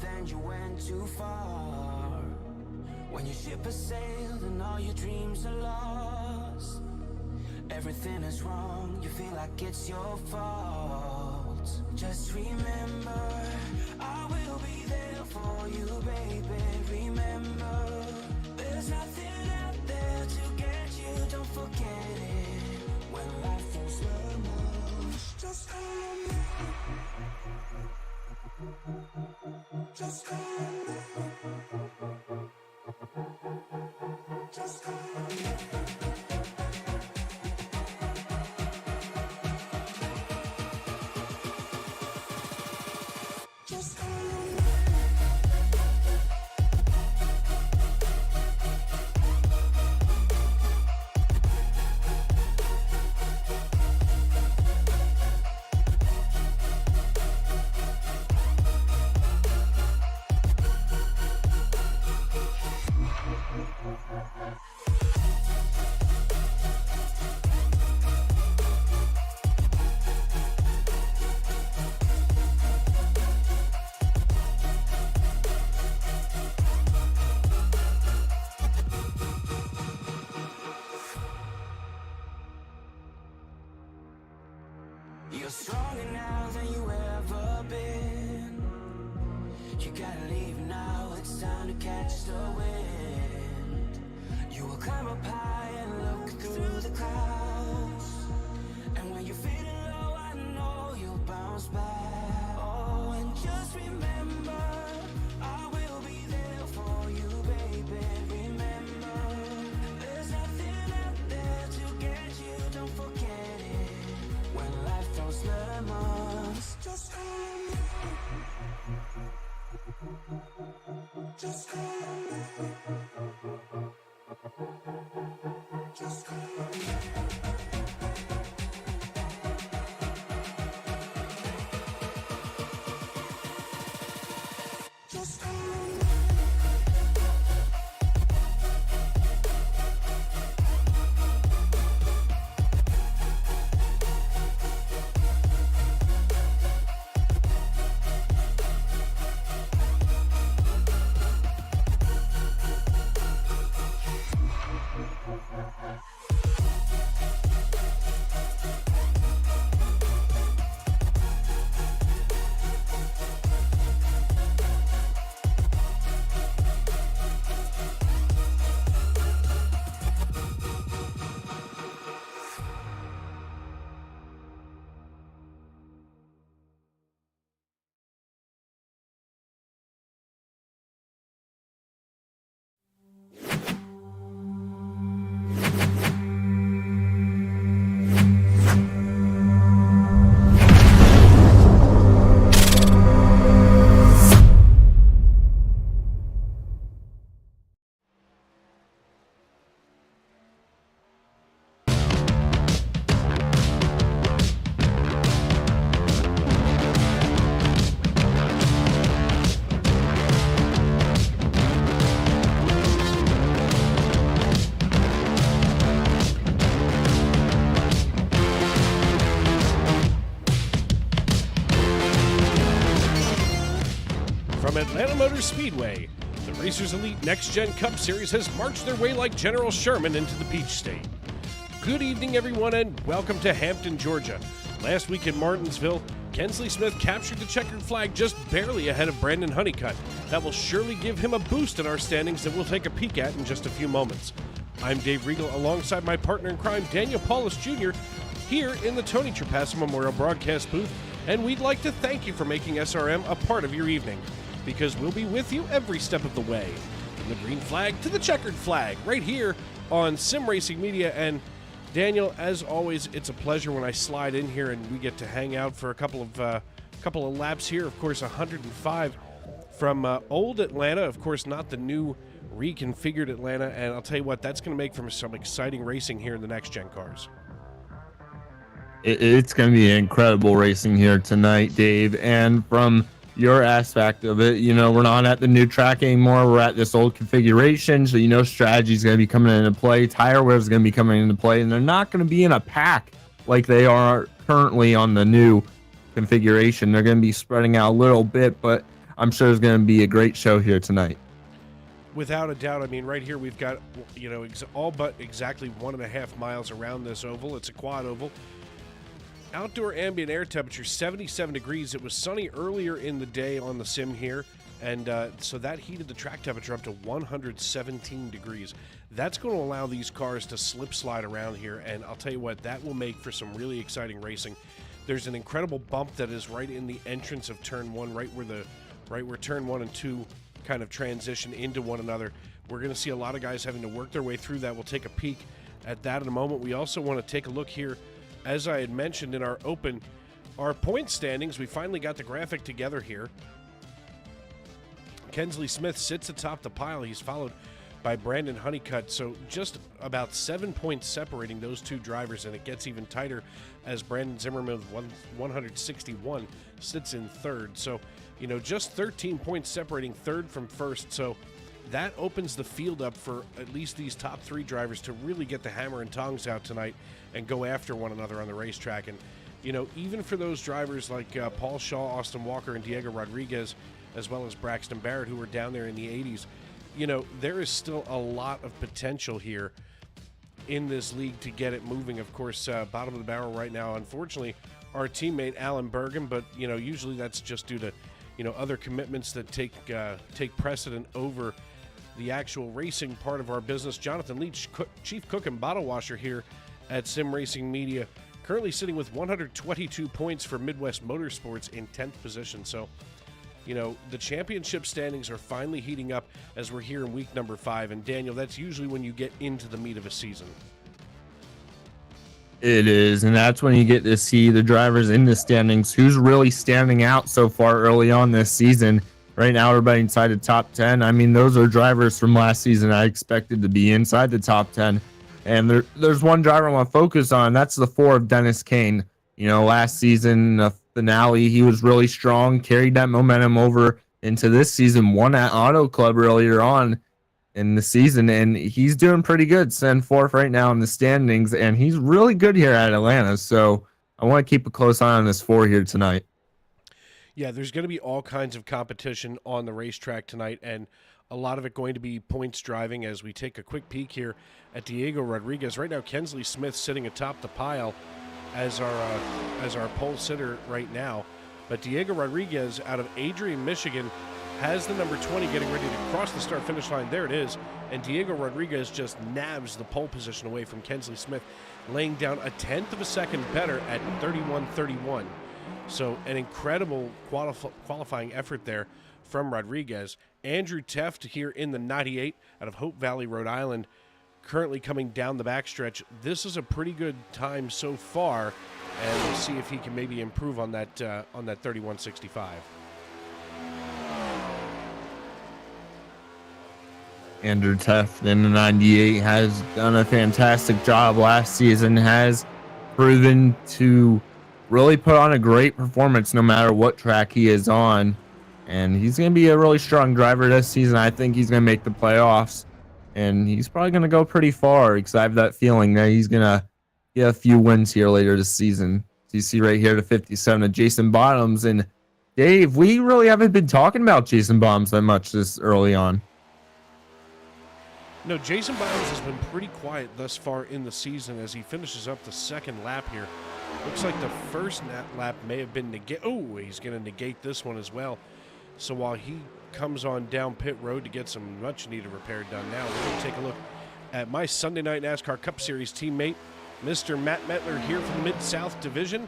then you went too far. When your ship has sailed and all your dreams are lost, everything is wrong, you feel like it's your fault. Just remember, I will be there for you, baby. Remember, there's nothing out there to get you, don't forget it. When life feels lemons, just call me. Just call me. Just call me. You're stronger now than you ever been. You gotta leave now, it's time to catch the wind. You will climb up high and look through the clouds, and when you're feeling low, I know you'll bounce back. Oh, and just remember, I will be there for you, baby. Remember, there's nothing out there to get you, don't forget it. When life throws lemons, just call me. Just call me. Just call me. Just call me. From Atlanta Motor Speedway, the Racers Elite Nextgen Cup Series has marched their way like General Sherman into the Peach State. Good evening, everyone, and welcome to Hampton, Georgia. Last week in Martinsville, Kensley Smith captured the checkered flag just barely ahead of Brandon Honeycutt. That will surely give him a boost in our standings that we'll take a peek at in just a few moments. I'm Dave Regal alongside my partner in crime, Daniel Paulus Jr., here in the Tony Trapasso Memorial Broadcast booth, and we'd like to thank you for making SRM a part of your evening, because we'll be with you every step of the way, from the green flag to the checkered flag, right here on Sim Racing Media. And Daniel, as always, it's a pleasure when I slide in here and we get to hang out for a couple of laps here. Of course, 105 from old Atlanta, of course, not the new reconfigured Atlanta. And I'll tell you what, that's going to make for some exciting racing here in the next gen cars. It's going to be incredible racing here tonight, Dave. And from your aspect of it, you know, we're not at the new track anymore. We're at this old configuration. So, you know, strategy is going to be coming into play. Tire wear is going to be coming into play. And they're not going to be in a pack like they are currently on the new configuration. They're going to be spreading out a little bit. But I'm sure it's going to be a great show here tonight. Without a doubt. I mean, right here we've got, all but exactly 1.5 miles around this oval. It's a quad oval. Outdoor ambient air temperature 77 degrees. It was sunny earlier in the day on the sim here, and so that heated the track temperature up to 117 degrees. That's going to allow these cars to slip slide around here, and I'll tell you what, that will make for some really exciting racing. There's an incredible bump that is right in the entrance of turn 1, right where turn 1 and 2 kind of transition into one another. We're going to see a lot of guys having to work their way through that. We'll take a peek at that in a moment. We also want to take a look here, as I had mentioned in our open, our point standings. We finally got the graphic together here. Kensley Smith sits atop the pile. He's followed by Brandon Honeycutt. So just about 7 points separating those two drivers, and it gets even tighter as Brandon Zimmerman with 161 sits in third. So, just 13 points separating third from first. So that opens the field up for at least these top 3 drivers to really get the hammer and tongs out tonight and go after one another on the racetrack. And, even for those drivers like Paul Shaw, Austin Walker, and Diego Rodriguez, as well as Braxton Barrett, who were down there in the 80s, there is still a lot of potential here in this league to get it moving. Of course, bottom of the barrel right now, unfortunately, our teammate Alan Bergen, but, usually that's just due to, other commitments that take precedent over the actual racing part of our business. Jonathan Leach, chief cook and bottle washer here at Sim Racing Media, currently sitting with 122 points for Midwest Motorsports in 10th position. So, the championship standings are finally heating up as we're here in week number 5. And Daniel, that's usually when you get into the meat of a season. It is, and that's when you get to see the drivers in the standings, who's really standing out so far early on this season. Right now, everybody inside the top 10. I mean, those are drivers from last season I expected to be inside the top 10. And there's one driver I want to focus on. That's the 4 of Dennis Kane. Last season, the finale, he was really strong, carried that momentum over into this season, won at Auto Club earlier on in the season, and he's doing pretty good. Send 4th right now in the standings, and he's really good here at Atlanta. So I want to keep a close eye on this 4 here tonight. Yeah, there's going to be all kinds of competition on the racetrack tonight, and a lot of it going to be points driving as we take a quick peek here at Diego Rodriguez. Right now, Kensley Smith sitting atop the pile as our pole sitter right now. But Diego Rodriguez out of Adrian, Michigan, has the number 20 getting ready to cross the start-finish line. There it is. And Diego Rodriguez just nabs the pole position away from Kensley Smith, laying down a 1/10 of a second better at 31:31. So an incredible qualifying effort there from Rodriguez. Andrew Teft here in the 98 out of Hope Valley, Rhode Island, currently coming down the backstretch. This is a pretty good time so far, and we'll see if he can maybe improve on that 31:65. Andrew Teft in the 98 has done a fantastic job last season, has proven to really put on a great performance no matter what track he is on. And he's going to be a really strong driver this season. I think he's going to make the playoffs, and he's probably going to go pretty far because I have that feeling that he's going to get a few wins here later this season. So you see right here the 57 of Jason Bottoms. And Dave, we really haven't been talking about Jason Bottoms that much this early on. No, Jason Bottoms has been pretty quiet thus far in the season as he finishes up the second lap here. Looks like the first lap may have been negate. Oh, he's going to negate this one as well. So while he comes on down pit road to get some much-needed repair done now, we're going to take a look at my Sunday Night NASCAR Cup Series teammate, Mr. Matt Metler here from the Mid-South Division,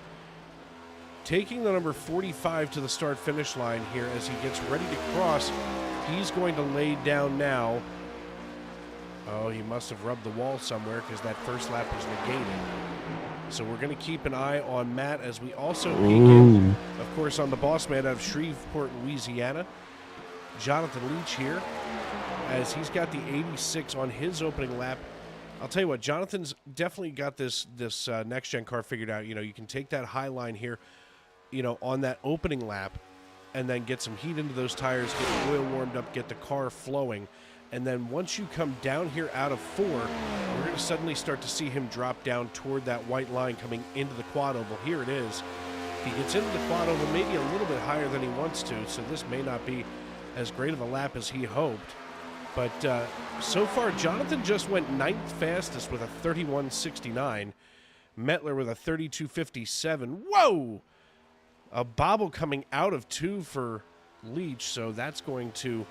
taking the number 45 to the start-finish line here as he gets ready to cross. He's going to lay down now. Oh, he must have rubbed the wall somewhere because that first lap was negated. So we're going to keep an eye on Matt as we also peek in, of course, on the boss man out of Shreveport, Louisiana, Jonathan Leach here, as he's got the 86 on his opening lap. I'll tell you what, Jonathan's definitely got this next-gen car figured out. You can take that high line here, on that opening lap, and then get some heat into those tires, get the oil warmed up, get the car flowing. And then once you come down here out of 4, we're going to suddenly start to see him drop down toward that white line coming into the quad oval. Here it is. He gets into the quad oval maybe a little bit higher than he wants to, so this may not be as great of a lap as he hoped. But so far, Jonathan just went 9th fastest with a 31.69. Metler with a 32.57. Whoa! A bobble coming out of 2 for Leach, so that's going to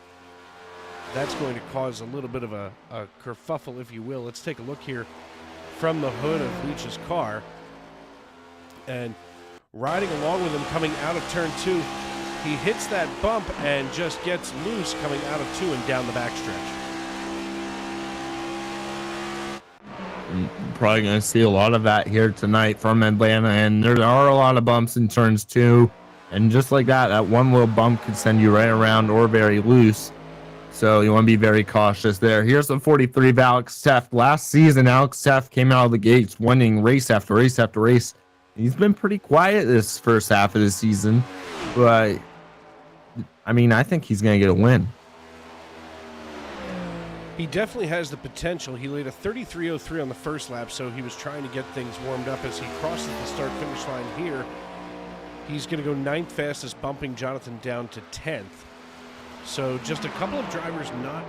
cause a little bit of a kerfuffle, if you will. Let's take a look here from the hood of Leach's car. And riding along with him coming out of turn 2, he hits that bump and just gets loose coming out of 2 and down the backstretch. Probably going to see a lot of that here tonight from Atlanta, and there are a lot of bumps in turns 2, and just like that one little bump could send you right around or very loose. So you want to be very cautious there. Here's the 43 of Alex Teff. Last season, Alex Teff came out of the gates winning race after race after race. He's been pretty quiet this first half of the season, but I mean, I think he's going to get a win. He definitely has the potential. He laid a 33.03 on the first lap, so he was trying to get things warmed up as he crosses the start-finish line here. He's going to go 9th fastest, bumping Jonathan down to 10th. So just a couple of drivers not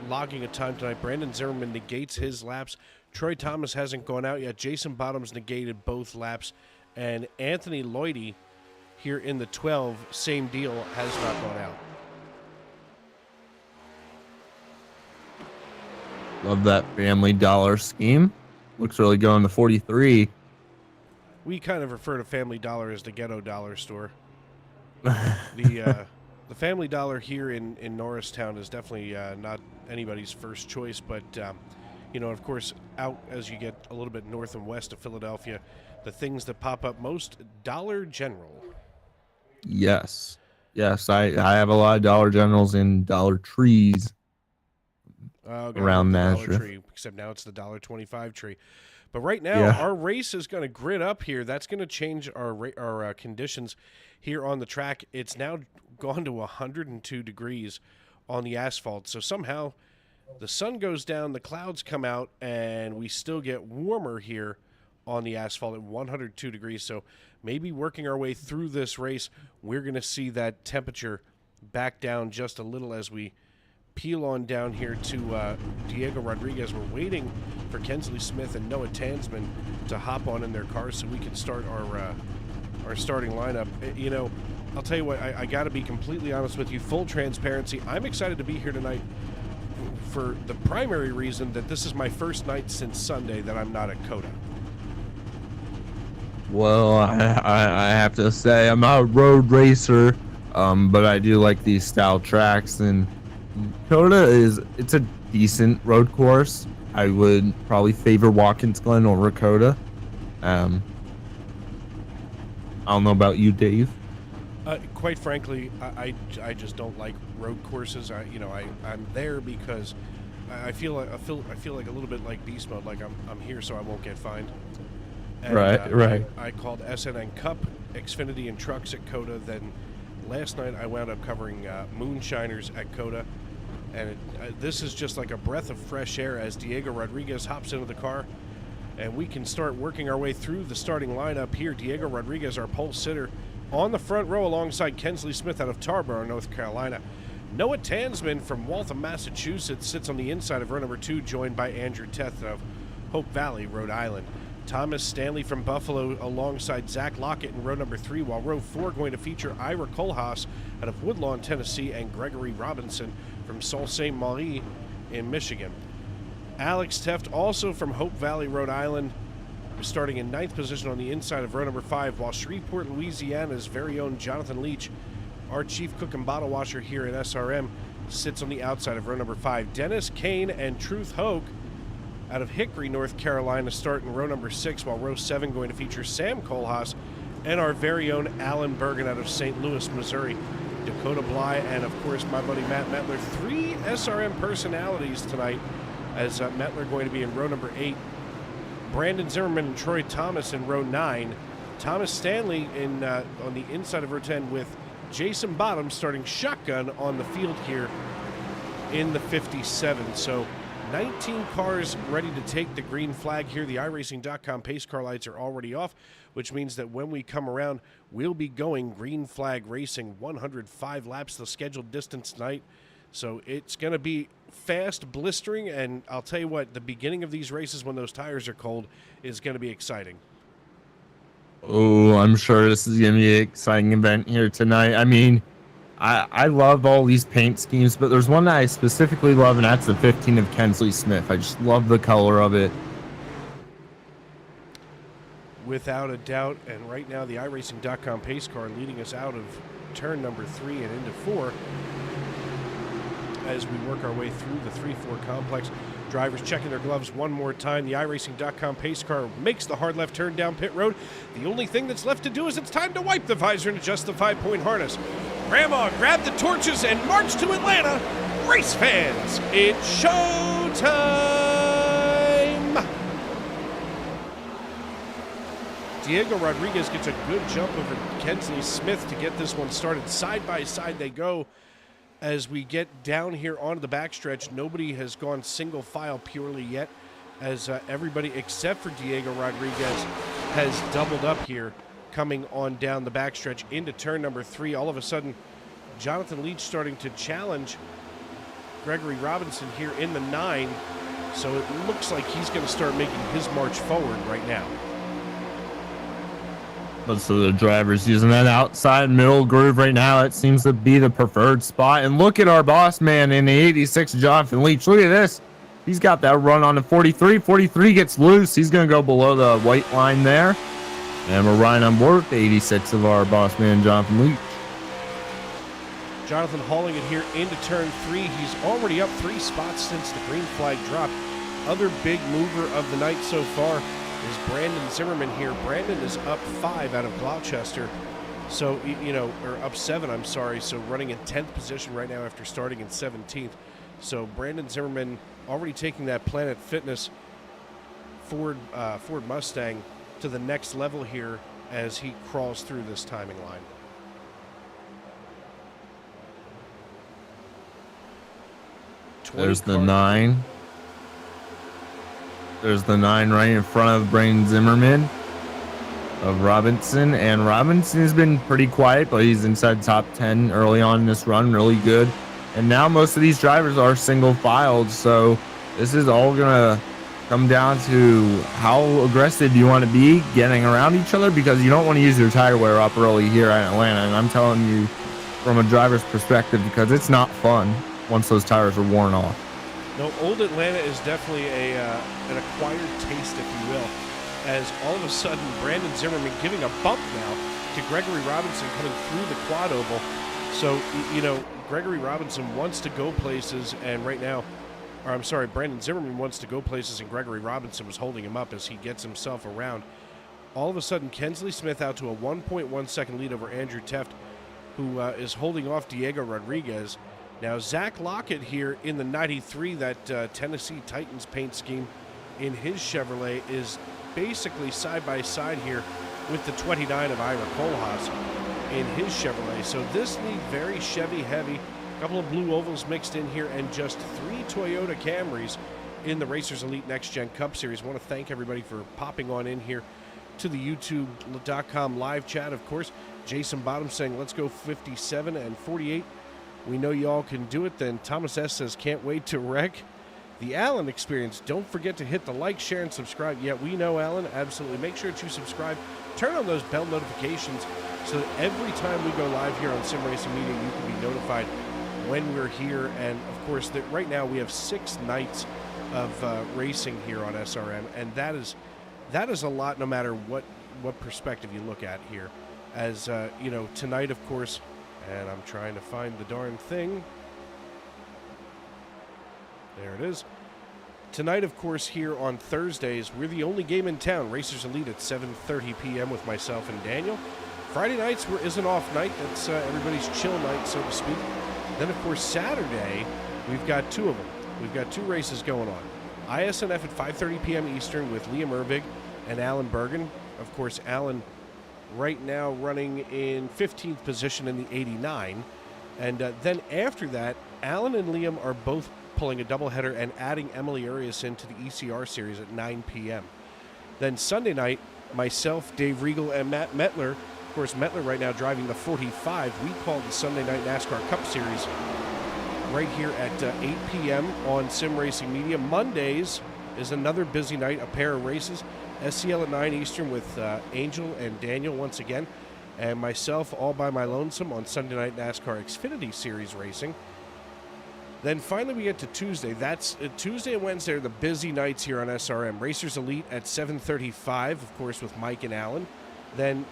logging a time tonight. Brandon Zimmerman negates his laps. Troy Thomas hasn't gone out yet. Jason Bottoms negated both laps. And Anthony Lloydie here in the 12, same deal, has not gone out. Love that family dollar scheme. Looks really good on the 43. We kind of refer to Family Dollar as the ghetto dollar store. The Family Dollar here in Norristown is definitely not anybody's first choice, but you know, of course, out as you get a little bit north and west of Philadelphia, the things that pop up most, Dollar General. Yes, I have a lot of Dollar Generals and Dollar Trees around Dollar Tree, except now it's the $1.25 tree. But right now, our race is going to grid up here. That's going to change our conditions here on the track. It's now gone to 102 degrees on the asphalt. So somehow the sun goes down, the clouds come out, and we still get warmer here on the asphalt at 102 degrees. So maybe working our way through this race, we're going to see that temperature back down just a little as we peel on down here to Diego Rodriguez. We're waiting for Kensley Smith and Noah Tansman to hop on in their cars so we can start our starting lineup. You know, I'll tell you what, I got to be completely honest with you, full transparency. I'm excited to be here tonight for the primary reason that this is my first night since Sunday that I'm not at COTA. Well, I have to say I'm not a road racer, but I do like these style tracks, and COTA it's a decent road course. I would probably favor Watkins Glen over COTA. I don't know about you, Dave. Quite frankly, I just don't like road courses. I'm there because I feel like a little bit like beast mode. Like I'm here so I won't get fined. And, right. I called SNN Cup, Xfinity, and Trucks at COTA. Then last night I wound up covering Moonshiners at COTA. And this is just like a breath of fresh air as Diego Rodriguez hops into the car. And we can start working our way through the starting lineup here. Diego Rodriguez, our pole sitter, on the front row alongside Kensley Smith out of Tarboro, North Carolina. Noah Tansman from Waltham, Massachusetts, sits on the inside of row number 2, joined by Andrew Teth of Hope Valley, Rhode Island. Thomas Stanley from Buffalo alongside Zach Lockett in row number 3, while row 4 going to feature Ira Kohlhaas out of Woodlawn, Tennessee, and Gregory Robinson from Sault Ste. Marie in Michigan. Alex Teft, also from Hope Valley, Rhode Island, starting in 9th position on the inside of row number 5, while Shreveport, Louisiana's very own Jonathan Leach, our chief cook and bottle washer here at SRM, sits on the outside of row number 5. Dennis Kane and Truth Hoke out of Hickory, North Carolina, start in row number 6, while row 7 going to feature Sam Kohlhaas and our very own Alan Bergen out of St. Louis, Missouri. Dakota Bly and, of course, my buddy Matt Metler. 3 SRM personalities tonight, as Metler going to be in row number 8. Brandon Zimmerman and Troy Thomas in row 9. Thomas Stanley in on the inside of row 10 with Jason Bottoms starting shotgun on the field here in the 57. So 19 cars ready to take the green flag here. The iRacing.com pace car lights are already off, which means that when we come around, we'll be going green flag racing, 105 laps, the scheduled distance tonight. So it's going to be fast, blistering, and I'll tell you what, the beginning of these races when those tires are cold is going to be exciting. Oh, I'm sure this is going to be an exciting event here tonight. I mean, I love all these paint schemes, but there's one that I specifically love, and that's the 15 of Kensley Smith. I just love the color of it. Without a doubt, and right now the iRacing.com pace car leading us out of turn number 3 and into 4 as we work our way through the 3-4 complex. Drivers checking their gloves one more time. The iRacing.com pace car makes the hard left turn down pit road. The only thing that's left to do is it's time to wipe the visor and adjust the 5-point harness. Grandma, grab the torches and march to Atlanta. Race fans, it's showtime! Diego Rodriguez gets a good jump over Kensley Smith to get this one started. Side by side they go. As we get down here onto the backstretch, nobody has gone single file purely yet, as everybody except for Diego Rodriguez has doubled up here, coming on down the backstretch into turn number 3. All of a sudden, Jonathan Leach starting to challenge Gregory Robinson here in the 9, so it looks like he's going to start making his march forward right now. Most of the drivers using that outside middle groove right now. It seems to be the preferred spot. And look at our boss man in the 86, Jonathan Leach. Look at this. He's got that run on the 43. 43 gets loose. He's going to go below the white line there. And we're riding on board with the 86 of our boss man, Jonathan Leach. Jonathan hauling it here into turn 3. He's already up 3 spots since the green flag dropped. Other big mover of the night so far is Brandon Zimmerman here. Brandon is up 5 out of Gloucester. So, or up 7, I'm sorry. So running in 10th position right now after starting in 17th. So Brandon Zimmerman already taking that Planet Fitness Ford Mustang to the next level here as he crawls through this timing line. There's the 9. There's the 9 right in front of Brandon Zimmerman of Robinson. And Robinson has been pretty quiet, but he's inside top 10 early on in this run. Really good. And now most of these drivers are single filed. So this is all going to come down to how aggressive you want to be getting around each other, because you don't want to use your tire wear up early here in Atlanta. And I'm telling you from a driver's perspective, because it's not fun once those tires are worn off. No, old Atlanta is definitely an acquired taste, if you will, as all of a sudden Brandon Zimmerman giving a bump now to Gregory Robinson coming through the quad oval. So, Gregory Robinson wants to go places, and right now, or I'm sorry, Brandon Zimmerman wants to go places, and Gregory Robinson was holding him up as he gets himself around. All of a sudden, Kensley Smith out to a 1.1 second lead over Andrew Teft, who is holding off Diego Rodriguez. Now, Zach Lockett here in the 93, that Tennessee Titans paint scheme in his Chevrolet, is basically side by side here with the 29 of Ira Kohlhaas in his Chevrolet. So this league very Chevy heavy. A couple of blue ovals mixed in here, and just 3 Toyota Camrys in the Racers Elite Next Gen Cup Series. I want to thank everybody for popping on in here to the YouTube.com live chat. Of course, Jason Bottom saying, let's go 57 and 48. We know y'all can do it. Then Thomas S. says, can't wait to wreck the Allen experience. Don't forget to hit the like, share, and subscribe. Yeah, we know, Allen. Absolutely. Make sure that you subscribe. Turn on those bell notifications so that every time we go live here on Sim Racing Media, you can be notified when we're here. And, of course, that right now we have 6 nights of racing here on SRM, and that is a lot no matter what perspective you look at here. As, tonight, of course, and I'm trying to find the darn thing. There it is. Tonight, of course, here on Thursdays, we're the only game in town. Racers Elite at 7:30 p.m. with myself and Daniel. Friday nights is an off night. That's everybody's chill night, so to speak. Then, of course, Saturday, we've got 2 of them. We've got 2 races going on. ISNF at 5:30 p.m. Eastern with Liam Ervig and Alan Bergen. Of course, Alan right now running in 15th position in the 89. And then after that, Alan and Liam are both pulling a doubleheader and adding Emily Arias into the ECR series at 9 p.m. Then Sunday night, myself, Dave Riegel, and Matt Metler. Of course, Metler right now driving the 45. We called the Sunday Night NASCAR Cup Series right here at 8 p.m. on Sim Racing Media. Mondays is another busy night, a pair of races. SCL at 9 Eastern with Angel and Daniel once again. And myself all by my lonesome on Sunday Night NASCAR Xfinity Series racing. Then finally we get to Tuesday. That's Tuesday and Wednesday are the busy nights here on SRM. Racers Elite at 7:35, of course, with Mike and Alan. Then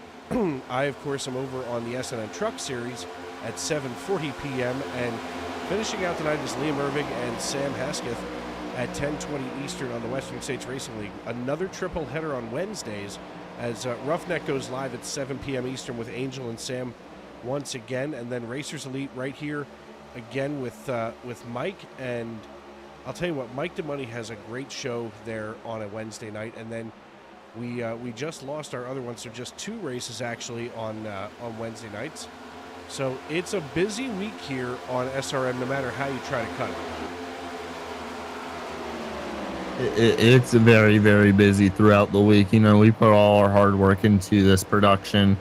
I, of course, am over on the SNN Truck Series at 7:40 p.m. And finishing out tonight is Liam Irving and Sam Hesketh at 10:20 Eastern on the Western States Racing League. Another triple header on Wednesdays as Roughneck goes live at 7 p.m. Eastern with Angel and Sam once again. And then Racers Elite right here again with Mike. And I'll tell you what, Mike DeMoney has a great show there on a Wednesday night. And then we just lost our other one, so just 2 races actually on Wednesday nights. So it's a busy week here on SRM no matter how you try to cut it. It's very, very busy throughout the week. You know, we put all our hard work into this production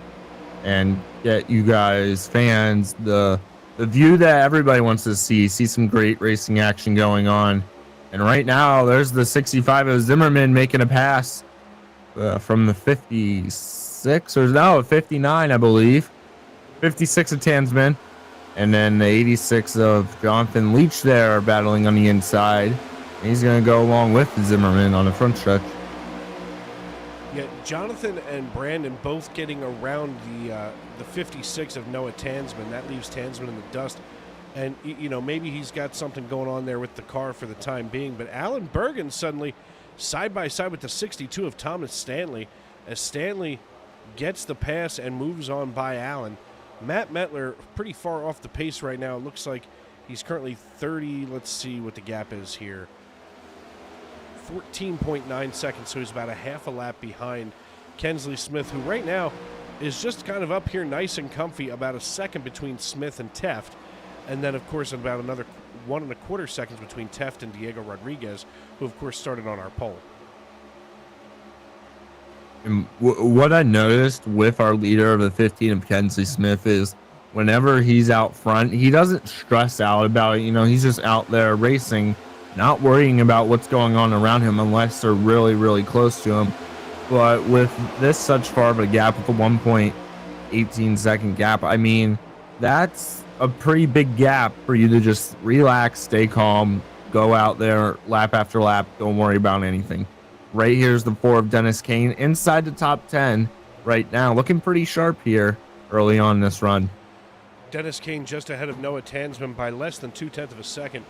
and get you guys, fans, the view that everybody wants to see some great racing action going on. And right now, there's the 65 of Zimmerman making a pass from the 56, or no, 59, I believe. 56 of Tansman. And then the 86 of Jonathan Leach there battling on the inside. He's going to go along with Zimmerman on the front stretch. Yeah, Jonathan and Brandon both getting around the 56 of Noah Tansman. That leaves Tansman in the dust. And, you know, maybe he's got something going on there with the car for the time being. But Alan Bergen suddenly side by side with the 62 of Thomas Stanley as Stanley gets the pass and moves on by Alan. Matt Metler pretty far off the pace right now. It looks like he's currently 30. Let's see what the gap is here. 14.9 seconds, so he's about a half a lap behind Kensley Smith, who right now is just kind of up here nice and comfy, about a second between Smith and Teft, and then, of course, about another 1.25 seconds between Teft and Diego Rodriguez, who, of course, started on our pole. And what I noticed with our leader of the 15 of Kensley Smith is whenever he's out front, he doesn't stress out about it. You know, he's just out there racing, not worrying about what's going on around him unless they're really, really close to him. But with this such far of a gap, with a 1.18 second gap, I mean, that's a pretty big gap for you to just relax, stay calm, go out there lap after lap, don't worry about anything. Right here's the 4 of Dennis Kane inside the top 10 right now, looking pretty sharp here early on in this run. Dennis Kane just ahead of Noah Tansman by less than 0.2 of a second.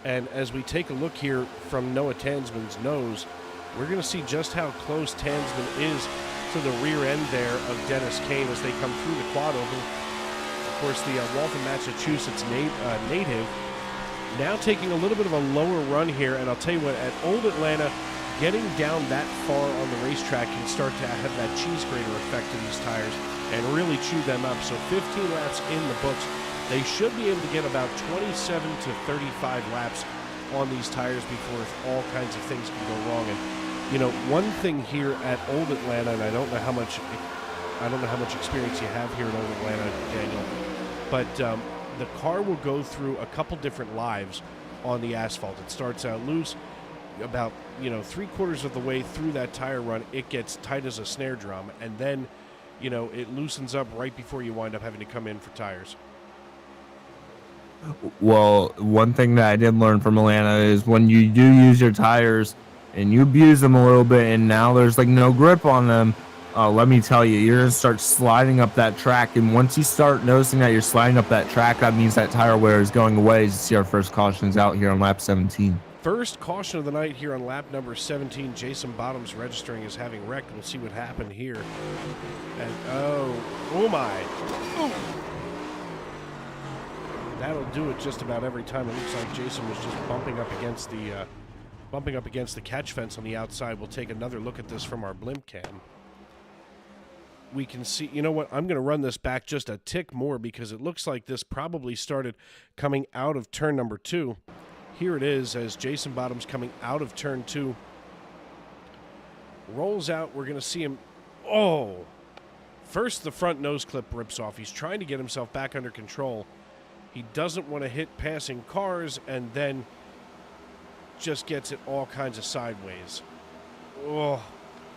And as we take a look here from Noah Tansman's nose, we're going to see just how close Tansman is to the rear end there of Dennis Kane as they come through the quad oval. Of course, the Waltham, Massachusetts native now taking a little bit of a lower run here. And I'll tell you what, at Old Atlanta, getting down that far on the racetrack can start to have that cheese grater effect to these tires and really chew them up. So 15 laps in the books. They should be able to get about 27 to 35 laps on these tires before all kinds of things can go wrong. And, you know, one thing here at Old Atlanta, and I don't know how much experience you have here in Old Atlanta, Daniel, but the car will go through a couple different lives on the asphalt. It starts out loose. About, you know, 3/4 of the way through that tire run, it gets tight as a snare drum, and then, you know, it loosens up right before you wind up having to come in for tires. Well, one thing that I did learn from Atlanta is when you do use your tires and you abuse them a little bit and now there's like no grip on them, let me tell you, you're going to start sliding up that track. And once you start noticing that you're sliding up that track, that means that tire wear is going away. As you see our first cautions out here on lap 17. First caution of the night here on lap number 17. Jason Bottoms registering as having wrecked. We'll see what happened here. And oh my. Ooh. That'll do it just about every time. It looks like Jason was just bumping up against the catch fence on the outside. We'll take another look at this from our blimp cam. we can see, you know what, I'm going to run this back just a tick more because it looks like this probably started coming out of turn number 2. Here it is as Jason Bottom's coming out of turn 2. Rolls out. We're going to see him. Oh! First, the front nose clip rips off. He's trying to get himself back under control. He doesn't want to hit passing cars and then just gets it all kinds of sideways. Oh.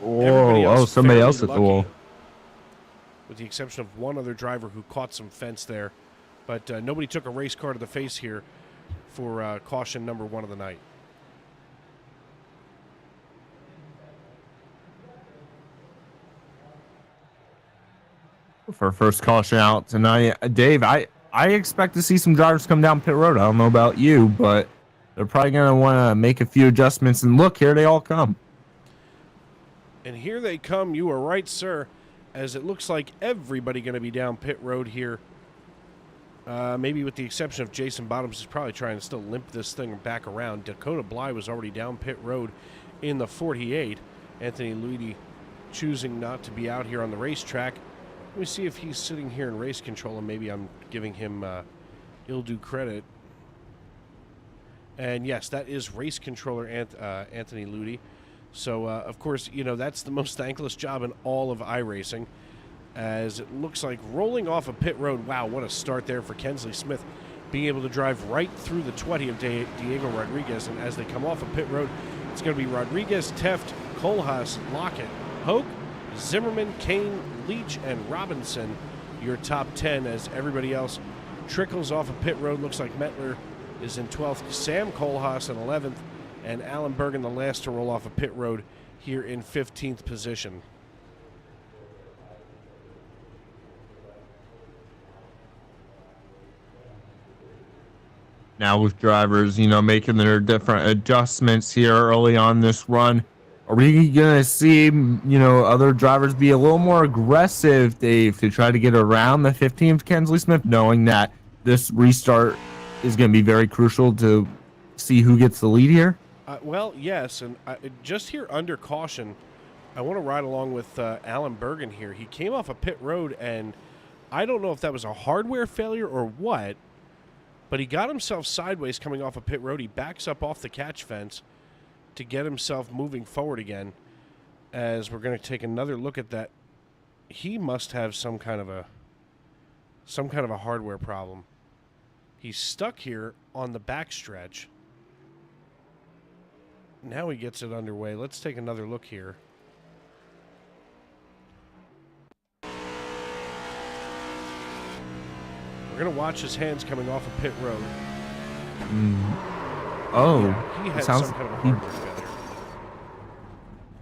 Oh, somebody else at the wall. With the exception of one other driver who caught some fence there. But nobody took a race car to the face here for caution number 1 of the night. For first caution out tonight, Dave, I expect to see some drivers come down pit road. I don't know about you, but they're probably going to want to make a few adjustments. And look, here they all come. And here they come. You are right, sir, as it looks like everybody going to be down pit road here. Maybe with the exception of Jason Bottoms, is probably trying to still limp this thing back around. Dakota Bly was already down pit road in the 48. Anthony Luidi choosing not to be out here on the racetrack. Let me see if he's sitting here in race control, and maybe I'm giving him ill-due credit. And yes, that is race controller Anthony Luidi. So, of course, you know, that's the most thankless job in all of iRacing, as it looks like rolling off a pit road. Wow, what a start there for Kensley Smith, being able to drive right through the 20 of Diego Rodriguez. And as they come off a pit road, it's going to be Rodriguez, Teft, Kohlhaas, Lockett, Hoke, Zimmerman, Kane, Leach, and Robinson, your top 10, as everybody else trickles off a pit road. Looks like Mettler is in 12th, Sam Kohlhaas in 11th, and Alan Bergen, the last to roll off a pit road, here in 15th position. Now with drivers, you know, making their different adjustments here early on this run, are we going to see, you know, other drivers be a little more aggressive, Dave, to try to get around the 15th Kensley Smith, knowing that this restart is going to be very crucial to see who gets the lead here? Well, yes, and just here under caution, I want to ride along with Alan Bergen here. He came off a pit road, and I don't know if that was a hardware failure or what, but he got himself sideways coming off a pit road. He backs up off the catch fence to get himself moving forward again, as we're going to take another look at that. He must have some kind of a hardware problem. He's stuck here on the backstretch. Now he gets it underway. Let's take another look here. We're going to watch his hands coming off a pit road. Oh, yeah, he had some kind of a hardware failure.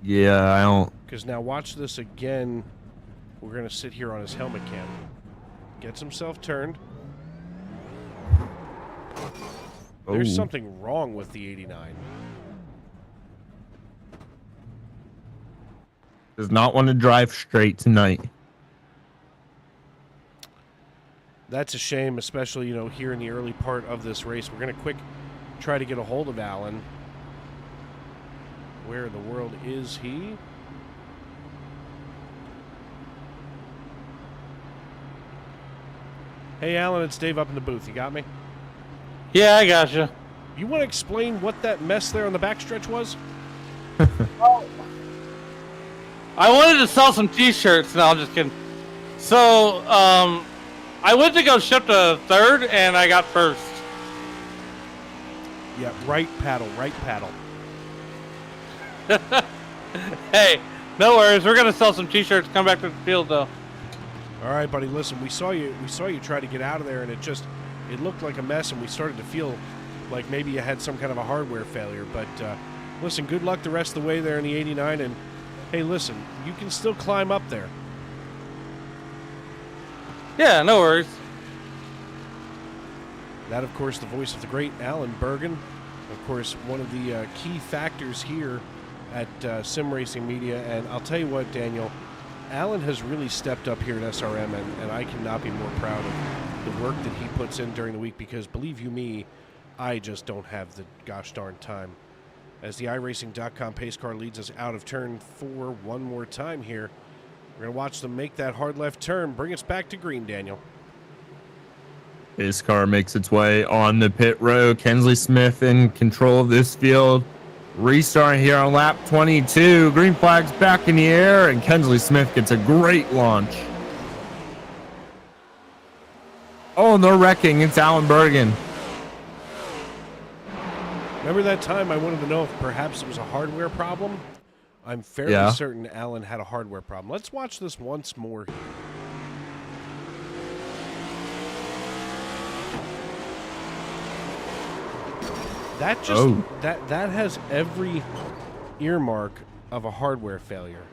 Yeah, I don't. Because now watch this again. We're going to sit here on his helmet cam. Gets himself turned. There's something wrong with the 89. Does not want to drive straight tonight. That's a shame, especially, you know, here in the early part of this race. We're going to try to get a hold of Alan. Where in the world is he? Hey, Alan, it's Dave up in the booth. You got me? Yeah, I gotcha. You want to explain what that mess there on the backstretch was? Well, I wanted to sell some T-shirts. No, I'm just kidding. So, I went to go ship to third, and I got first. Yeah, right paddle, right paddle. Hey, no worries. We're gonna sell some T-shirts. Come back to the field, though. All right, buddy. Listen, we saw you try to get out of there, and it looked like a mess, and we started to feel like maybe you had some kind of a hardware failure. But listen, good luck the rest of the way there in the 89, and hey, listen, you can still climb up there. Yeah, no worries. That, of course, the voice of the great Alan Bergen. Of course, one of the key factors here at Sim Racing Media. And I'll tell you what, Daniel, Alan has really stepped up here at SRM, and I cannot be more proud of the work that he puts in during the week, because believe you me, I just don't have the gosh darn time. As the iRacing.com pace car leads us out of turn 4 one more time here. We're going to watch them make that hard left turn. Bring us back to green, Daniel. His car makes its way on the pit road. Kensley Smith in control of this field. Restart here on lap 22. Green flag's back in the air, and Kensley Smith gets a great launch. Oh, and they're wrecking. It's Alan Bergen. Remember that time I wanted to know if perhaps it was a hardware problem? I'm fairly certain Alan had a hardware problem. Let's watch this once more. That just that has every earmark of a hardware failure.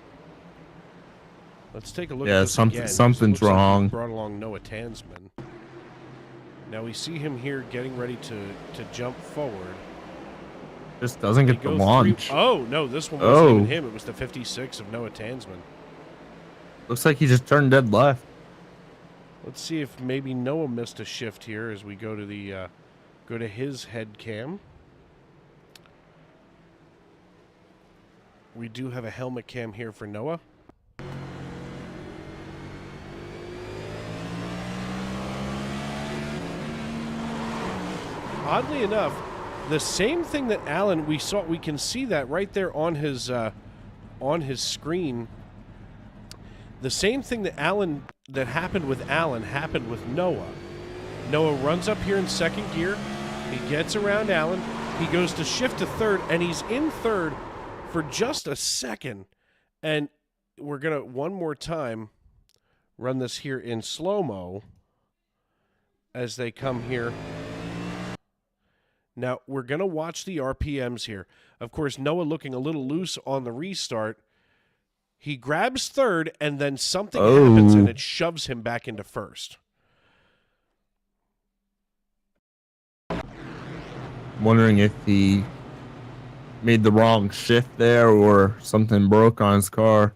Let's take a look at this again. Something's wrong. Like brought along Noah Tansman. Now we see him here getting ready to jump forward. Just doesn't get the launch. Oh, no, this one wasn't even him. It was the 56 of Noah Tansman. Looks like he just turned dead left. Let's see if maybe Noah missed a shift here as we go to the go to his head cam. We do have a helmet cam here for Noah. Oddly enough, the same thing that Alan we can see that right there on his screen. The same thing that happened with Alan happened with Noah. Noah runs up here in second gear. He gets around Alan. He goes to shift to third, and he's in third for just a second. And we're going to, one more time, run this here in slow-mo as they come here. Now, we're going to watch the RPMs here. Of course, Noah looking a little loose on the restart. He grabs third, and then something happens, and it shoves him back into first. Wondering if he made the wrong shift there or something broke on his car.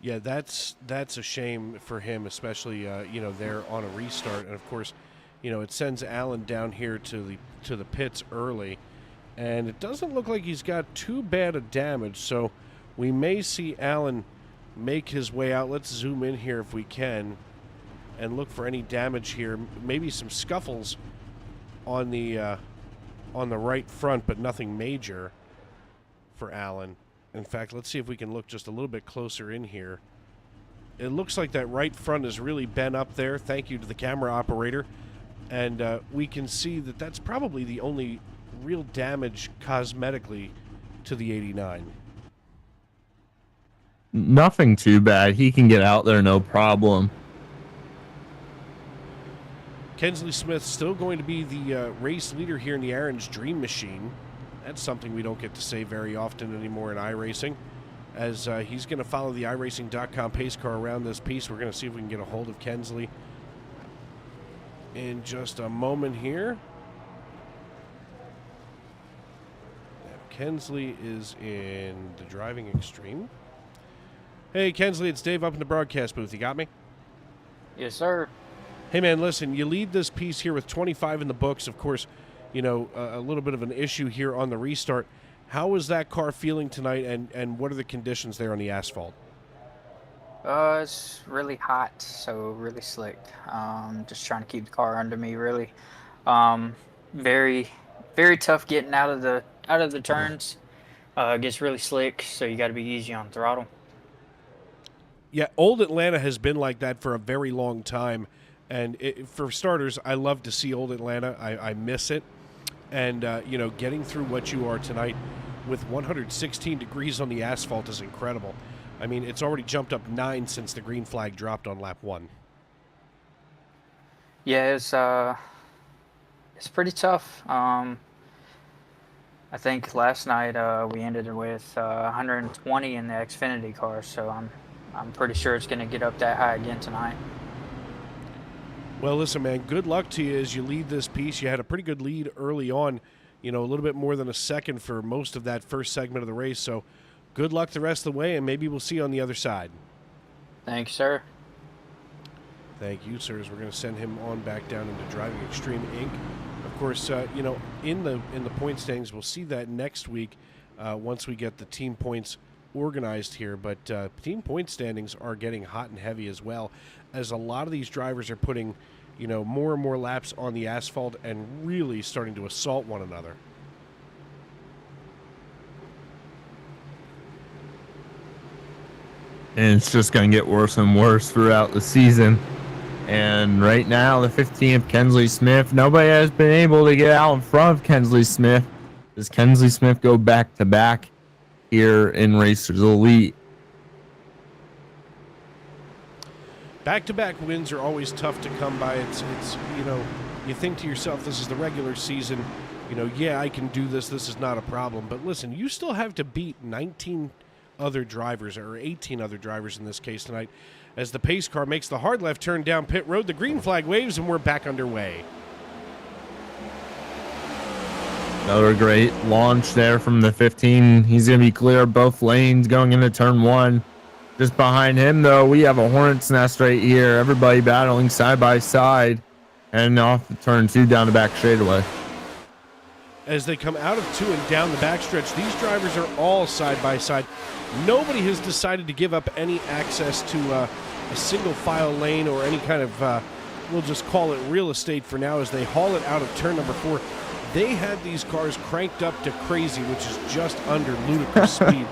Yeah, that's a shame for him, especially there on a restart, and of course, it sends Alan down here to the pits early, and it doesn't look like he's got too bad a damage. So we may see Alan make his way out. Let's zoom in here if we can, and look for any damage here. Maybe some scuffles on the right front, but nothing major for Alan. In fact, let's see if we can look just a little bit closer in here. It looks like that right front is really bent up there. Thank you to the camera operator. And we can see that that's probably the only real damage cosmetically to the 89. Nothing too bad. He can get out there, no problem. Kensley Smith still going to be the race leader here in the Aaron's Dream Machine. That's something we don't get to say very often anymore in iRacing. As he's going to follow the iRacing.com pace car around this piece. We're going to see if we can get a hold of Kensley in just a moment here. Kensley is in the Driving Extreme. Hey, Kensley, it's Dave up in the broadcast booth. You got me? Yes, sir. Hey, man, listen, you lead this piece here with 25 in the books. Of course, a little bit of an issue here on the restart. How is that car feeling tonight, and what are the conditions there on the asphalt? It's really hot, so really slick. Just trying to keep the car under me, really. Very, very tough getting out of the turns. It gets really slick, so you got to be easy on throttle. Yeah, Old Atlanta has been like that for a very long time. And for starters, I love to see Old Atlanta. I miss it. And, getting through what you are tonight with 116 degrees on the asphalt is incredible. I mean, it's already jumped up 9 since the green flag dropped on lap 1. Yeah, it's pretty tough. I think last night we ended with 120 in the Xfinity car, so I'm pretty sure it's going to get up that high again tonight. Well, listen, man, good luck to you as you lead this piece. You had a pretty good lead early on, a little bit more than a second for most of that first segment of the race. So good luck the rest of the way, and maybe we'll see you on the other side. Thanks, sir. Thank you, sirs. We're going to send him on back down into Driving Extreme Inc. Of course, in the point standings, we'll see that next week once we get the team points organized here, but team point standings are getting hot and heavy as well, as a lot of these drivers are putting, you know, more and more laps on the asphalt and really starting to assault one another. And it's just going to get worse and worse throughout the season. And right now, the 15th, Kensley Smith, nobody has been able to get out in front of Kensley Smith. Does Kensley Smith go back-to-back here in Racers Elite? Back-to-back wins are always tough to come by. It's you know, you think to yourself, this is the regular season. You know, yeah, I can do this. This is not a problem. But listen, you still have to beat 19 other drivers, or 18 other drivers in this case tonight, as the pace car makes the hard left turn down pit road. The green flag waves, and we're back underway. Another great launch there from the 15. He's going to be clear both lanes going into turn 1. Just behind him, though, we have a hornet's nest right here. Everybody battling side by side, and off the turn 2 down the back straightaway. As they come out of 2 and down the backstretch, these drivers are all side by side. Nobody has decided to give up any access to a single file lane or any kind of, we'll just call it real estate for now, as they haul it out of turn number 4. They had these cars cranked up to crazy, which is just under ludicrous speed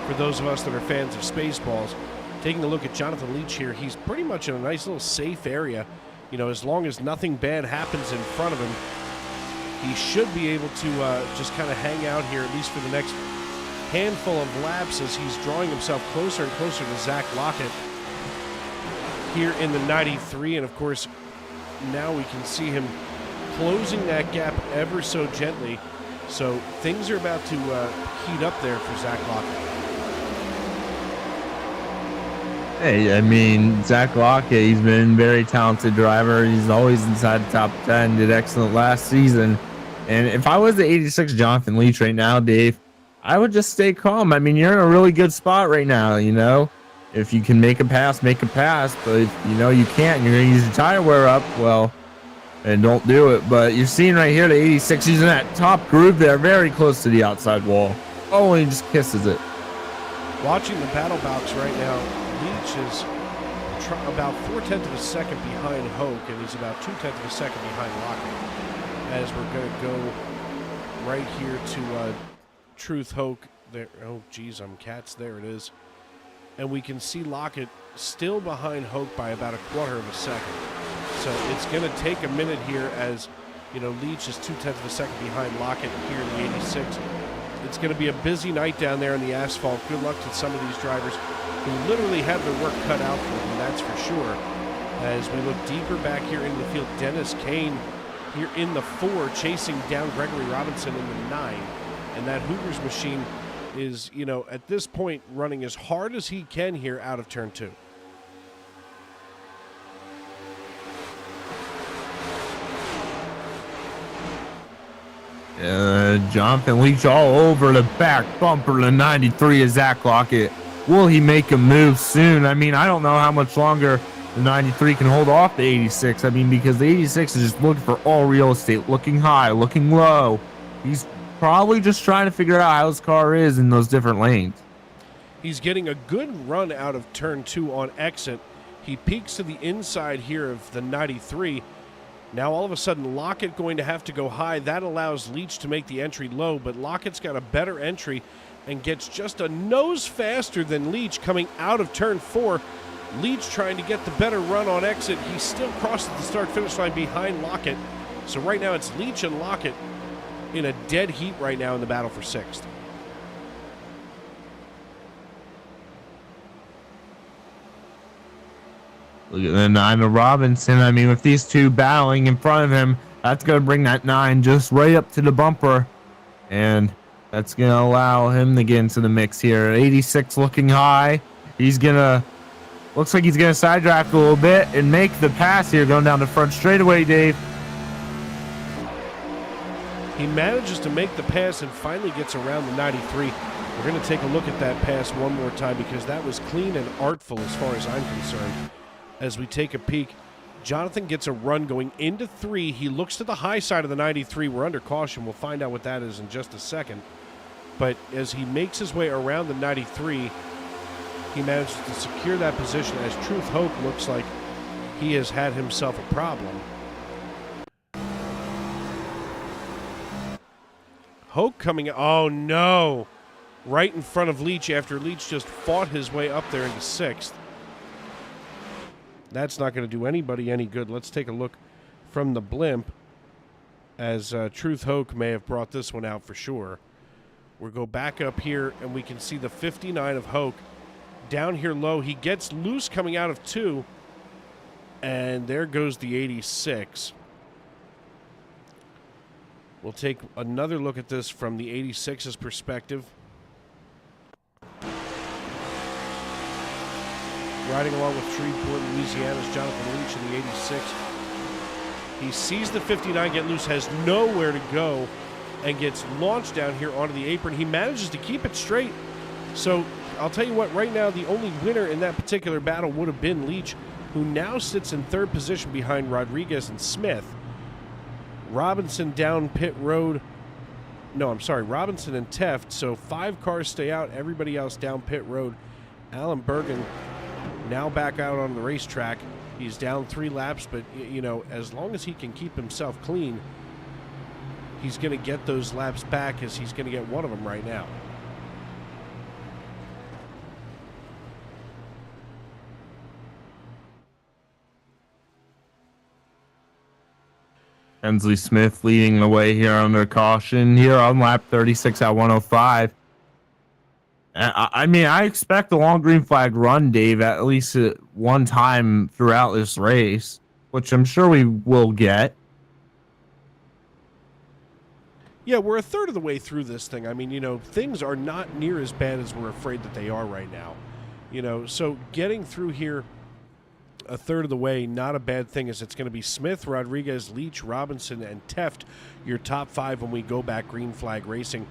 for those of us that are fans of Spaceballs. Taking a look at Jonathan Leach here, he's pretty much in a nice little safe area. You know, as long as nothing bad happens in front of him, he should be able to just kind of hang out here, at least for the next handful of laps, as he's drawing himself closer and closer to Zach Lockett here in the 93. And, of course, now we can see him closing that gap ever so gently. So things are about to heat up there for Zach Lockett. Hey, I mean, Zach Lockett, he's been a very talented driver. He's always inside the top 10, did excellent last season. And if I was the 86 Jonathan Leach right now, Dave, I would just stay calm. I mean, you're in a really good spot right now, you know. If you can make a pass, make a pass. But if you know you can't, you're going to use your tire wear up, well, and don't do it. But you're seeing right here the 86, he's in that top groove there, very close to the outside wall. Oh, and he just kisses it. Watching the battle box right now, Leach is about 4/10 of a second behind Hoke, and he's about 2/10 of a second behind Lockett. As we're going to go right here to Truth Hoke. There, oh, geez, I'm cats. There it is. And we can see Lockett still behind Hoke by about 1/4 of a second. So it's going to take a minute here, as, you know, Leach is 2/10 of a second behind Lockett here in the 86. It's going to be a busy night down there on the asphalt. Good luck to some of these drivers who literally have their work cut out for them, that's for sure. As we look deeper back here in the field, Dennis Kane here in the 4, chasing down Gregory Robinson in the 9. And that Hooters machine is, you know, at this point running as hard as he can here out of turn 2. Jonathan Leach all over the back bumper of the 93 of Zach Lockett. Will he make a move soon? I mean, I don't know how much longer the 93 can hold off the 86. I mean, because the 86 is just looking for all real estate, looking high, looking low. He's probably just trying to figure out how his car is in those different lanes. He's getting a good run out of turn 2 on exit. He peaks to the inside here of the 93. Now all of a sudden Lockett going to have to go high. That allows Leach to make the entry low, but Lockett's got a better entry and gets just a nose faster than Leach coming out of turn 4. Leach trying to get the better run on exit. He still crosses the start-finish line behind Lockett. So right now it's Leach and Lockett in a dead heat right now in the battle for 6th. Look at the 9 of Robinson. I mean, with these two battling in front of him, that's going to bring that 9 just right up to the bumper. And that's going to allow him to get into the mix here. 86 looking high. He's going to, looks like he's going to side draft a little bit and make the pass here going down the front straightaway, Dave. He manages to make the pass and finally gets around the 93. We're going to take a look at that pass one more time because that was clean and artful as far as I'm concerned. As we take a peek, Jonathan gets a run going into 3. He looks to the high side of the 93. We're under caution. We'll find out what that is in just a second. but as he makes his way around the 93, he manages to secure that position as Truth Hope looks like he has had himself a problem. Hoke coming, oh no, right in front of Leach after Leach just fought his way up there into 6th. That's not going to do anybody any good. Let's take a look from the blimp, as Truth Hoke may have brought this one out for sure. We'll go back up here, and we can see the 59 of Hoke down here low. He gets loose coming out of 2, and there goes the 86. We'll take another look at this from the 86's perspective. Riding along with Shreveport, Louisiana's Jonathan Leach in the 86. He sees the 59 get loose, has nowhere to go, and gets launched down here onto the apron. He manages to keep it straight. So I'll tell you what, right now the only winner in that particular battle would have been Leach, who now sits in 3rd position behind Rodriguez and Smith. Robinson down pit road. No, I'm sorry, Robinson and Teft. So 5 cars stay out, everybody else down pit road. Alan Bergen now back out on the racetrack. He's down 3 laps, but, you know, as long as he can keep himself clean, he's going to get those laps back, as he's going to get one of them right now. Hensley Smith leading the way here under caution here on lap 36 at 105. I mean, I expect a long green flag run, Dave, at least one time throughout this race, which I'm sure we will get. Yeah, we're a third of the way through this thing. I mean, you know, things are not near as bad as we're afraid that they are right now. You know, so getting through here a third of the way, not a bad thing, as it's going to be Smith, Rodriguez, Leach, Robinson, and Teft, your top 5 when we go back green flag racing.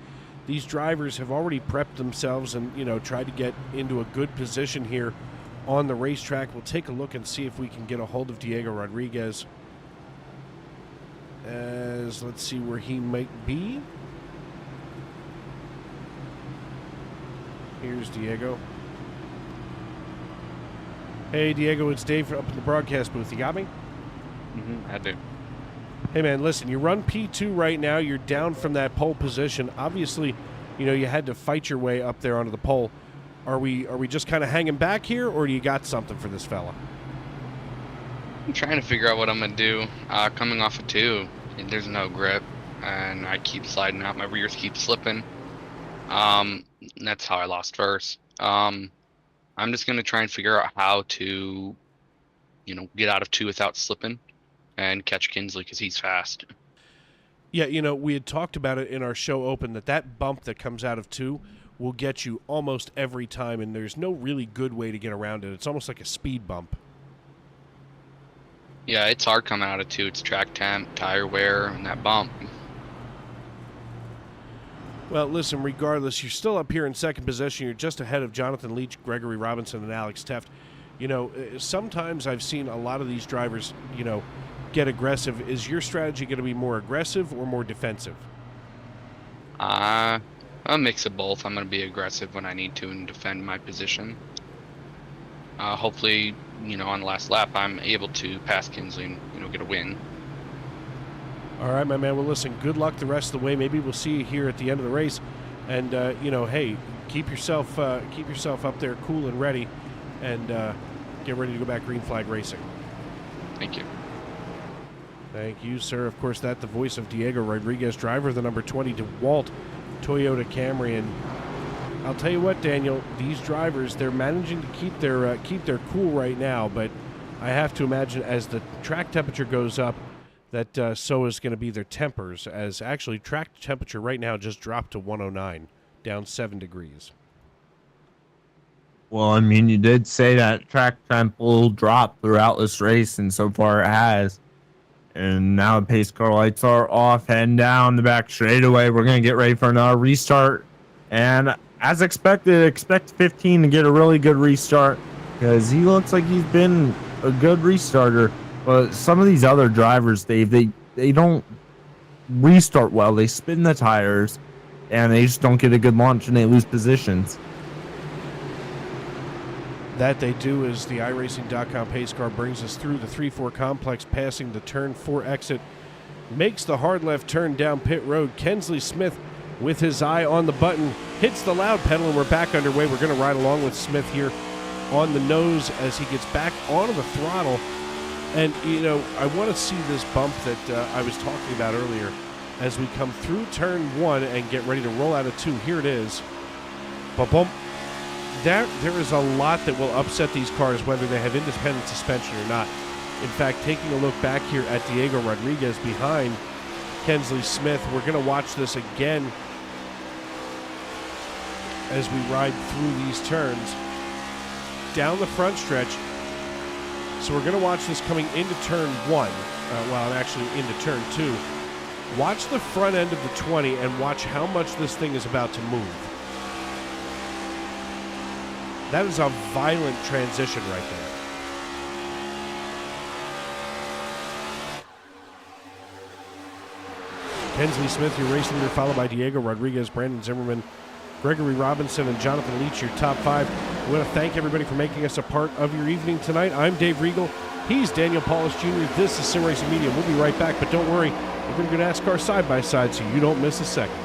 These drivers have already prepped themselves and, you know, tried to get into a good position here on the racetrack. We'll take a look and see if we can get a hold of Diego Rodriguez. As let's see where he might be. Here's Diego. Hey, Diego, it's Dave up in the broadcast booth. You got me? I do. Hey, man, listen, you run P2 right now. You're down from that pole position. Obviously, you know, you had to fight your way up there onto the pole. Are we just kind of hanging back here, or do you got something for this fella? I'm trying to figure out what I'm going to do. Coming off of 2, there's no grip, and I keep sliding out. My rears keep slipping. That's how I lost first. I'm just going to try and figure out how to, you know, get out of 2 without slipping and catch Kinsley, because he's fast. Yeah, you know, we had talked about it in our show open that bump that comes out of 2 will get you almost every time, and there's no really good way to get around it. It's almost like a speed bump. Yeah, it's hard coming out of 2. It's track temp, tire wear, and that bump. Well, listen, regardless, you're still up here in 2nd position. You're just ahead of Jonathan Leach, Gregory Robinson, and Alex Teft. You know, sometimes I've seen a lot of these drivers, you know, get aggressive. Is your strategy going to be more aggressive or more defensive? A mix of both. I'm going to be aggressive when I need to and defend my position. Hopefully, you know, on the last lap, I'm able to pass Kinsley and, you know, get a win. All right, my man. Well, listen, good luck the rest of the way. Maybe we'll see you here at the end of the race. And, you know, hey, keep yourself up there cool and ready, and get ready to go back green flag racing. Thank you. Thank you, sir. Of course, that's the voice of Diego Rodriguez, driver of the number 20 DeWalt Toyota Camry. And I'll tell you what, Daniel, these drivers, they're managing to keep their cool right now, but I have to imagine as the track temperature goes up, that so is going to be their tempers, as actually track temperature right now just dropped to 109, down 7 degrees. Well, I mean, you did say that track temp will drop throughout this race, and so far it has. And now the pace car lights are off, heading down the back straightaway. We're going to get ready for another restart. And as expected, expect 15 to get a really good restart, because he looks like he's been a good restarter. But some of these other drivers, Dave, they don't restart well. They spin the tires. and they just don't get a good launch and they lose positions. That they do as the iRacing.com pace car brings us through the 3-4 complex, passing the turn 4 exit, makes the hard left turn down pit road. Kensley Smith, with his eye on the button, hits the loud pedal, and we're back underway. We're going to ride along with Smith here on the nose as he gets back onto the throttle. And, you know, I want to see this bump that I was talking about earlier as we come through turn 1 and get ready to roll out of 2. Here it is. Ba-bump. There is a lot that will upset these cars, whether they have independent suspension or not. In fact, taking a look back here at Diego Rodriguez behind Kensley Smith, we're going to watch this again as we ride through these turns down the front stretch. So we're going to watch this coming into turn 1, actually into turn 2. Watch the front end of the 20 and watch how much this thing is about to move. That is a violent transition right there. Kensley Smith, your race leader, followed by Diego Rodriguez, Brandon Zimmerman, Gregory Robinson, and Jonathan Leach, your top 5. We want to thank everybody for making us a part of your evening tonight. I'm Dave Regal. He's Daniel Paulus Jr. This is Sim Racing Media. We'll be right back, but don't worry. We're going to go NASCAR side-by-side so you don't miss a second.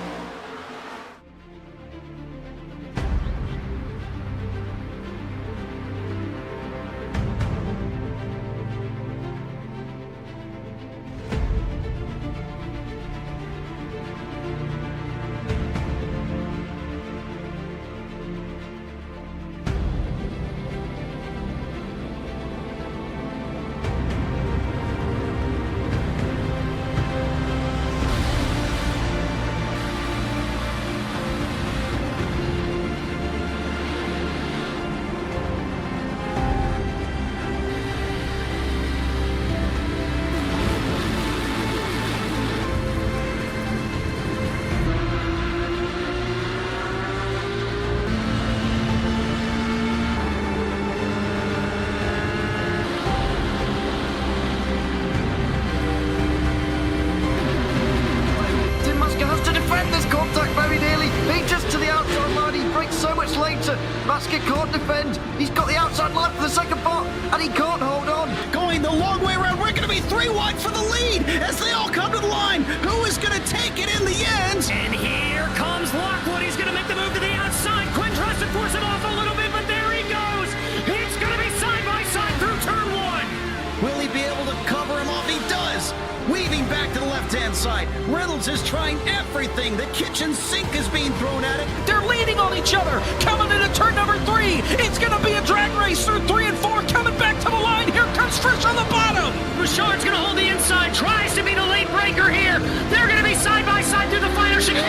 Masker can't defend. He's got the outside line for the second part, and he can't hold on. Going the long way around. We're going to be 3 wide for the lead as they all come to the line. Who is going to take it in the end? And here comes Lockwood. He's going to make the move to the outside. Quinn tries to force him off a little bit, but there he goes. It's going to be side by side through turn 1. Will he be able to cover him off? He does. Weaving back to the left-hand side. Reynolds is trying everything. The kitchen sink is being thrown at it. They're leaning on each other. Coming into turn number 3. It's going to be a drag race through 3 and 4. Coming back to the line. Here comes Frisch on the bottom. Richard's going to hold the inside. Tries to be the late breaker here. They're going to be side by side through the final chicane.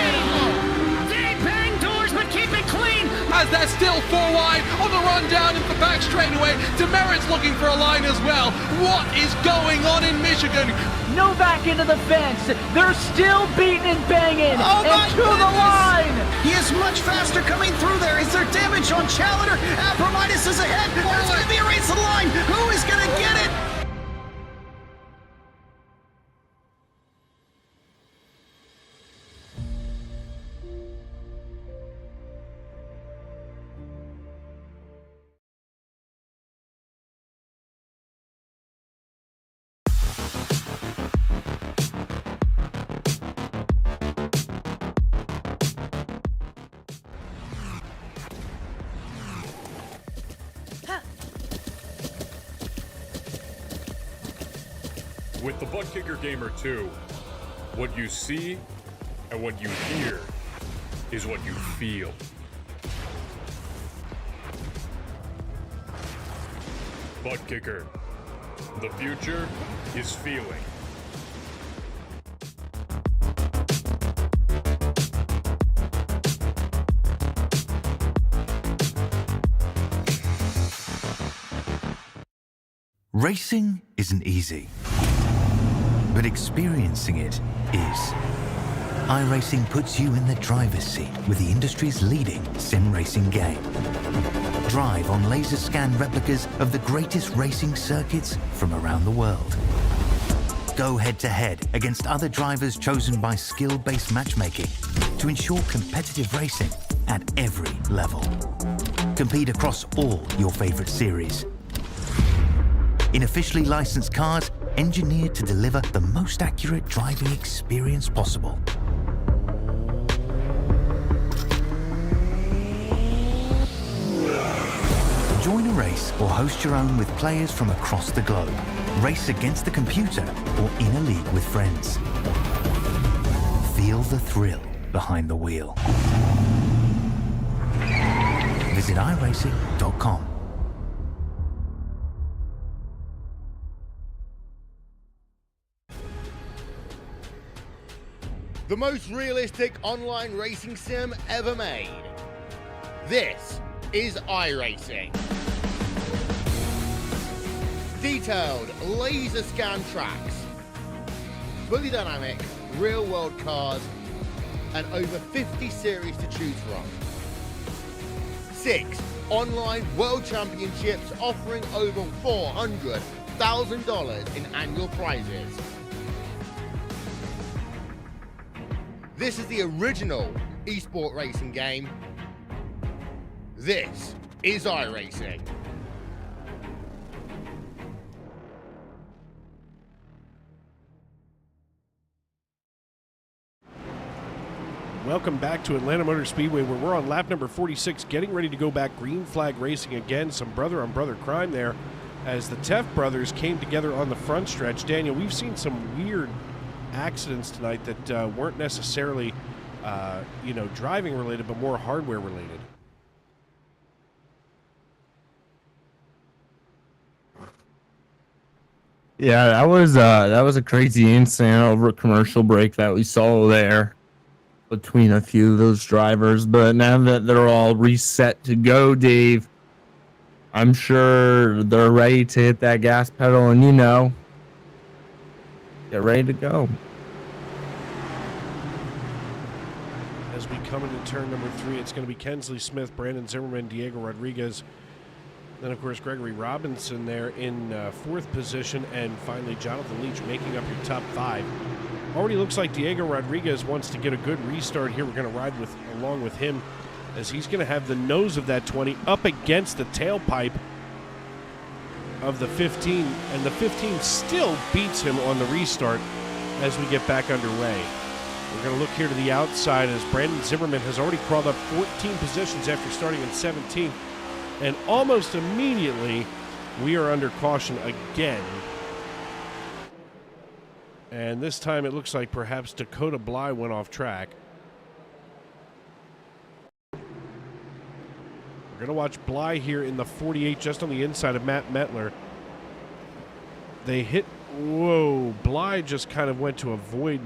They bang doors, but keep it clean. As they're still 4 wide on the run down into the back straightaway. Demerit's looking for a line as well. What is going on in Michigan? Novak into the fence. They're still beating and banging. Oh and to the line. He is much faster coming through there. Is there damage on Challenger? Abramitis is ahead. There's going to be a race to the line. Who is going to get it? With the Butt Kicker Gamer 2, what you see and what you hear is what you feel. Butt Kicker. The future is feeling. Racing isn't easy, but experiencing it is. iRacing puts you in the driver's seat with the industry's leading sim racing game. Drive on laser scan replicas of the greatest racing circuits from around the world. Go head-to-head against other drivers chosen by skill-based matchmaking to ensure competitive racing at every level. Compete across all your favorite series. In officially licensed cars, engineered to deliver the most accurate driving experience possible. Join a race or host your own with players from across the globe. Race against the computer or in a league with friends. Feel the thrill behind the wheel. Visit iRacing.com. The most realistic online racing sim ever made. This is iRacing. Detailed laser scan tracks, fully dynamic real world cars, and over 50 series to choose from. 6 online world championships offering over $400,000 in annual prizes. This is the original esport racing game. This is iRacing. Welcome back to Atlanta Motor Speedway, where we're on lap number 46, getting ready to go back green flag racing again. Some brother-on-brother crime there as the Teff brothers came together on the front stretch. Daniel, we've seen some weird accidents tonight that weren't necessarily, driving related, but more hardware related. Yeah, that was a crazy incident over a commercial break that we saw there between a few of those drivers. But now that they're all reset to go, Dave, I'm sure they're ready to hit that gas pedal and, get ready to go. As we come into turn number 3, it's going to be Kensley Smith, Brandon Zimmerman, Diego Rodriguez. Then, of course, Gregory Robinson there in 4th position. And finally, Jonathan Leach making up your top 5. Already looks like Diego Rodriguez wants to get a good restart here. We're going to ride along with him as he's going to have the nose of that 20 up against the tailpipe of the 15. And the 15 still beats him on the restart as we get back underway. We're going to look here to the outside as Brandon Zimmerman has already crawled up 14 positions after starting in 17th. And almost immediately, we are under caution again. And this time it looks like perhaps Dakota Bly went off track. We're going to watch Bly here in the 48, just on the inside of Matt Metler. They hit, whoa, Bly just kind of went to avoid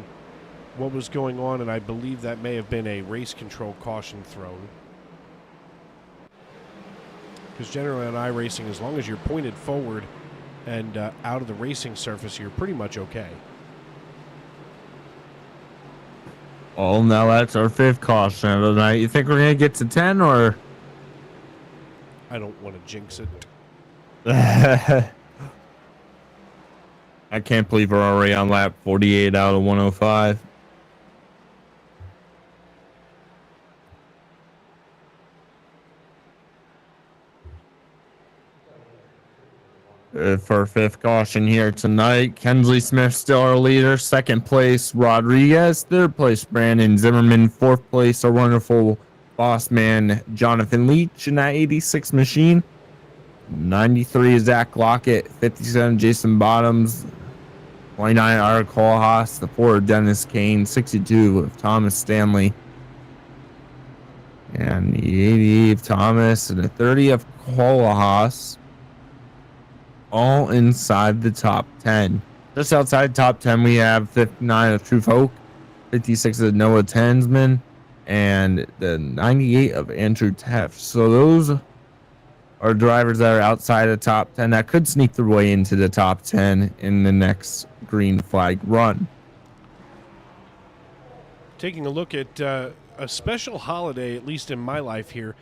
what was going on, and I believe that may have been a race control caution thrown. Because generally on iRacing, as long as you're pointed forward and out of the racing surface, you're pretty much okay. Oh, now that's our 5th caution of the night. You think we're going to get to 10, or? I don't want to jinx it. I can't believe we're already on lap 48 out of 105. For 5th caution here tonight, Kensley Smith still our leader. 2nd place, Rodriguez. 3rd place, Brandon Zimmerman. 4th place, our wonderful boss man, Jonathan Leach in that 86 machine. 93 is Zach Lockett. 57, Jason Bottoms. 29, Eric Kohlhaas. The 4, Dennis Kane. 62 of Thomas Stanley. And the 80 of Thomas. And the 30 of Kohlhaas. All inside the top 10. Just outside top 10, we have 59 of True Folk, 56 of Noah Tensman, and the 98 of Andrew Teff. So those are drivers that are outside the top 10 that could sneak their way into the top 10 in the next green flag run. Taking a look at a special holiday, at least in my life here.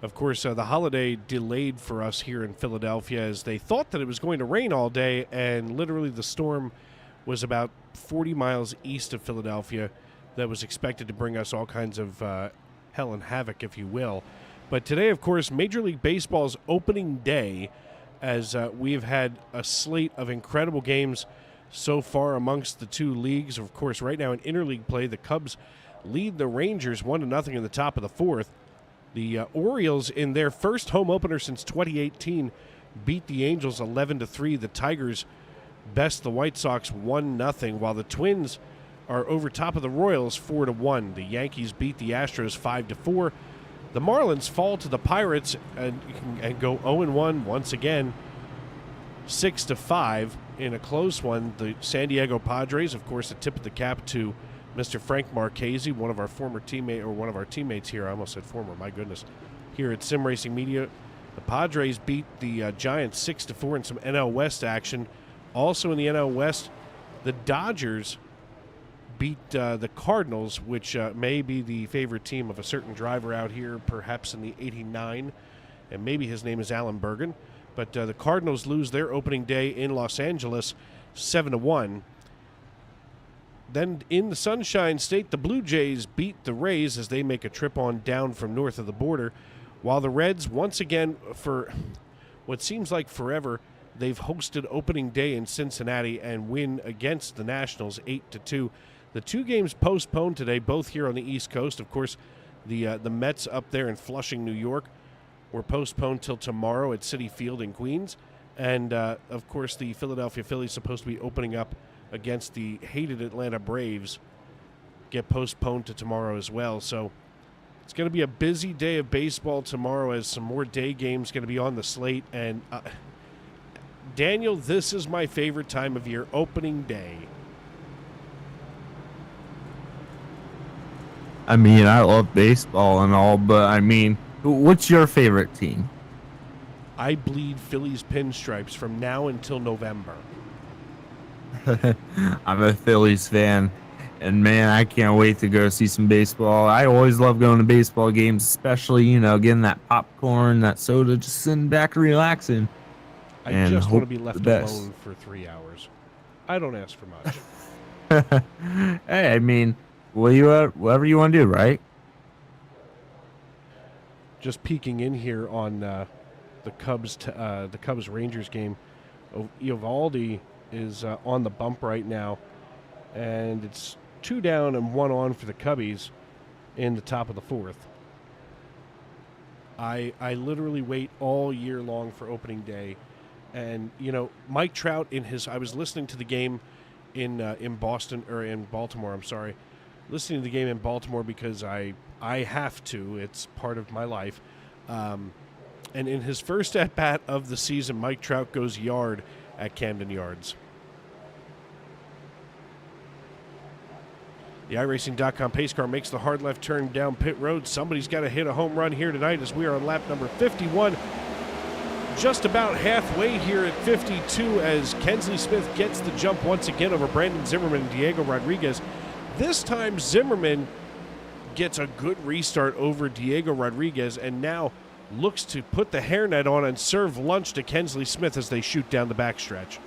Of course, the holiday delayed for us here in Philadelphia as they thought that it was going to rain all day, and literally the storm was about 40 miles east of Philadelphia that was expected to bring us all kinds of hell and havoc, if you will. But today, of course, Major League Baseball's opening day, as we've had a slate of incredible games so far amongst the two leagues. Of course, right now in interleague play, the Cubs lead the Rangers 1-0 in the top of the fourth. The Orioles, in their first home opener since 2018, beat the Angels 11-3. The Tigers best the White Sox 1-0, while the Twins are over top of the Royals 4-1. The Yankees beat the Astros 5-4. The Marlins fall to the Pirates and go 0-1 once again, 6-5 in a close one. The San Diego Padres, of course, a tip of the cap to Mr. Frank Marchese, one of our teammates here. I almost said former, my goodness. Here at Sim Racing Media, the Padres beat the Giants 6-4 in some NL West action. Also in the NL West, the Dodgers beat the Cardinals, which may be the favorite team of a certain driver out here, perhaps in the 89, and maybe his name is Alan Bergen. But the Cardinals lose their opening day in Los Angeles 7-1. Then in the Sunshine State, the Blue Jays beat the Rays as they make a trip on down from north of the border, while the Reds, once again, for what seems like forever, they've hosted opening day in Cincinnati and win against the Nationals 8-2. The two games postponed today, both here on the East Coast. Of course, the Mets up there in Flushing, New York, were postponed till tomorrow at Citi Field in Queens. And, of course, the Philadelphia Phillies, supposed to be opening up against the hated Atlanta Braves, get postponed to tomorrow as well. So it's going to be a busy day of baseball tomorrow, as some more day games going to be on the slate. And, Daniel, this is my favorite time of year, opening day. I mean, I love baseball and all, but I mean, what's your favorite team? I bleed Phillies pinstripes from now until November. I'm a Phillies fan, and man, I can't wait to go see some baseball. I always love going to baseball games, especially, you know, getting that popcorn, that soda, just sitting back and relaxing. I just want to be left alone for 3 hours. I don't ask for much. Hey, I mean, whatever you want to do, right? Just peeking in here on the Cubs Rangers game. Eovaldi is on the bump right now, and it's 2 down and 1 on for the Cubbies in the top of the fourth. I literally wait all year long for opening day, and you know, Mike Trout I was listening to the game in Baltimore. I'm sorry, listening to the game in Baltimore because I have to. It's part of my life. And in his first at bat of the season, Mike Trout goes yard at Camden Yards. The iRacing.com pace car makes the hard left turn down pit road. Somebody's got to hit a home run here tonight, as we are on lap number 51. Just about halfway here at 52, as Kensley Smith gets the jump once again over Brandon Zimmerman and Diego Rodriguez. This time Zimmerman gets a good restart over Diego Rodriguez and now looks to put the hairnet on and serve lunch to Kensley Smith as they shoot down the backstretch.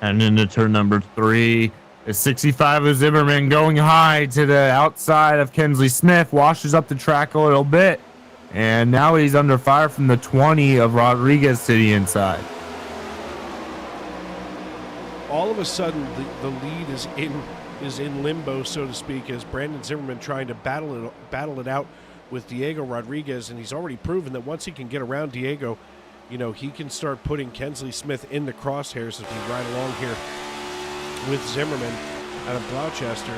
And into turn number 3, is 65 of Zimmerman going high to the outside of Kensley Smith, washes up the track a little bit, and now he's under fire from the 20 of Rodriguez to the inside. All of a sudden, the lead is in limbo, so to speak, as Brandon Zimmerman trying to battle it out with Diego Rodriguez, and he's already proven that once he can get around Diego, you know, he can start putting Kensley Smith in the crosshairs as we ride along here with Zimmerman out of Gloucester.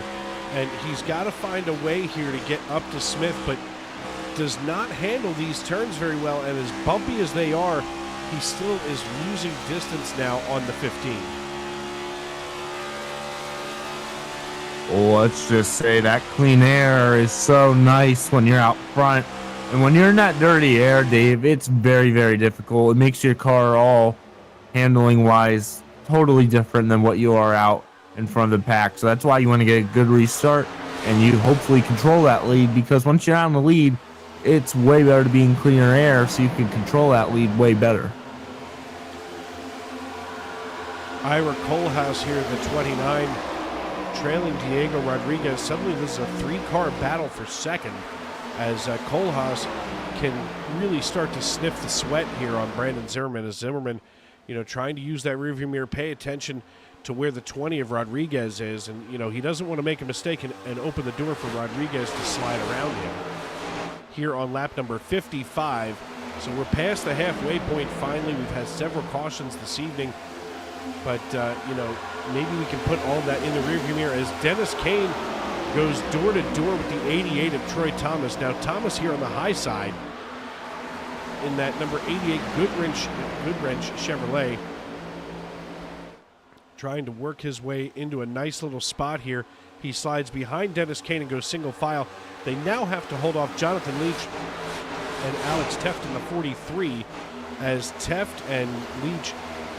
And he's got to find a way here to get up to Smith, but does not handle these turns very well, and as bumpy as they are, he still is losing distance now on the 15. Let's just say that clean air is so nice when you're out front. And when you're in that dirty air, Dave, it's very, very difficult. It makes your car all handling-wise totally different than what you are out in front of the pack. So that's why you want to get a good restart, and you hopefully control that lead, because once you're out in the lead, it's way better to be in cleaner air so you can control that lead way better. Ira Kohlhaas here at the 29, trailing Diego Rodriguez. Suddenly this is a 3-car battle for second as Kohlhaas can really start to sniff the sweat here on Brandon Zimmerman, as Zimmerman, trying to use that rearview mirror, pay attention to where the 20 of Rodriguez is, and he doesn't want to make a mistake and open the door for Rodriguez to slide around him here on lap number 55. So we're past the halfway point finally. We've had several cautions this evening, but maybe we can put all that in the rearview mirror as Dennis Kane goes door to door with the 88 of Troy Thomas. Now Thomas here on the high side in that number 88 Goodwrench Chevrolet, trying to work his way into a nice little spot here. He slides behind Dennis Kane and goes single file. They now have to hold off Jonathan Leach and Alex Teft in the 43, as Teft and Leach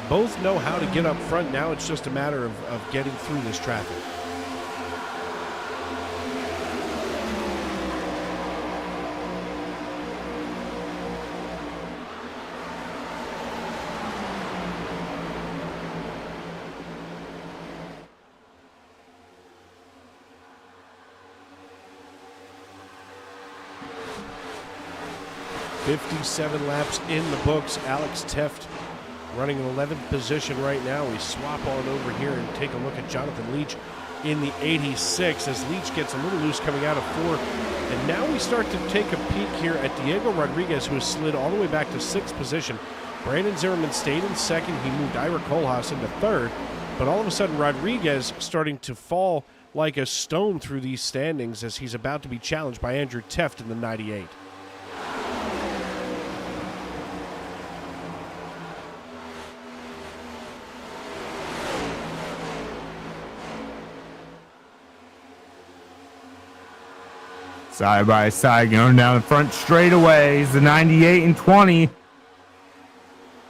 both know how to get up front. Now it's just a matter of getting through this traffic. .57 laps in the books. Alex Teft running in 11th position right now. We swap on over here and take a look at Jonathan Leach in the 86 as Leach gets a little loose coming out of 4. And now we start to take a peek here at Diego Rodriguez, who has slid all the way back to 6th position. Brandon Zimmerman stayed in 2nd. He moved Ira Kohlhaas into 3rd. But all of a sudden, Rodriguez starting to fall like a stone through these standings as he's about to be challenged by Andrew Teft in the 98. Side by side, going down the front straightaways, the 98 and 20.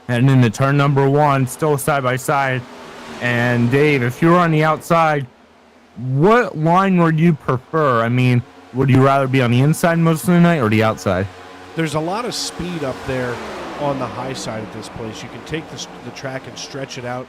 Heading into turn number 1, still side by side. And Dave, if you were on the outside, what line would you prefer? I mean, would you rather be on the inside most of the night or the outside? There's a lot of speed up there on the high side at this place. You can take the track and stretch it out,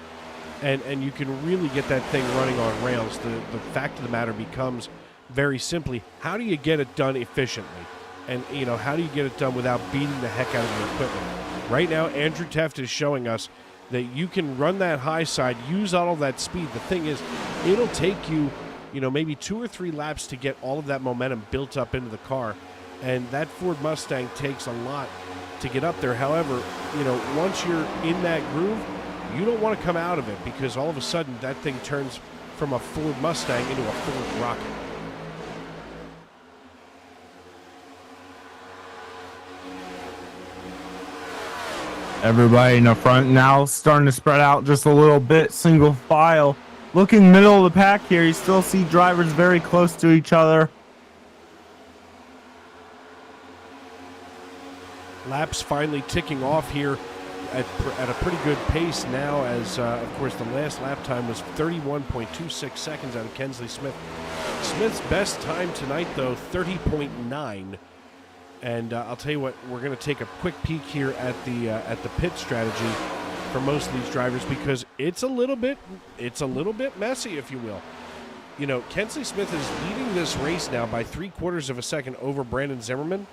and you can really get that thing running on rails. The fact of the matter becomes, very simply, how do you get it done efficiently? And, how do you get it done without beating the heck out of your equipment? Right now, Andrew Teft is showing us that you can run that high side, use all of that speed. The thing is, it'll take you, maybe 2 or 3 laps to get all of that momentum built up into the car. And that Ford Mustang takes a lot to get up there. However, once you're in that groove, you don't want to come out of it, because all of a sudden that thing turns from a Ford Mustang into a Ford Rocket. Everybody in the front now starting to spread out just a little bit, single file. Looking middle of the pack here, you still see drivers very close to each other. Laps finally ticking off here at a pretty good pace now, as of course the last lap time was 31.26 seconds out of Kensley Smith. Smith's best time tonight, though, 30.9. And I'll tell you what, we're going to take a quick peek here at the pit strategy for most of these drivers, because it's a little bit messy, if you will. Kensley Smith is leading this race now by 3/4 of a second over Brandon Zimmerman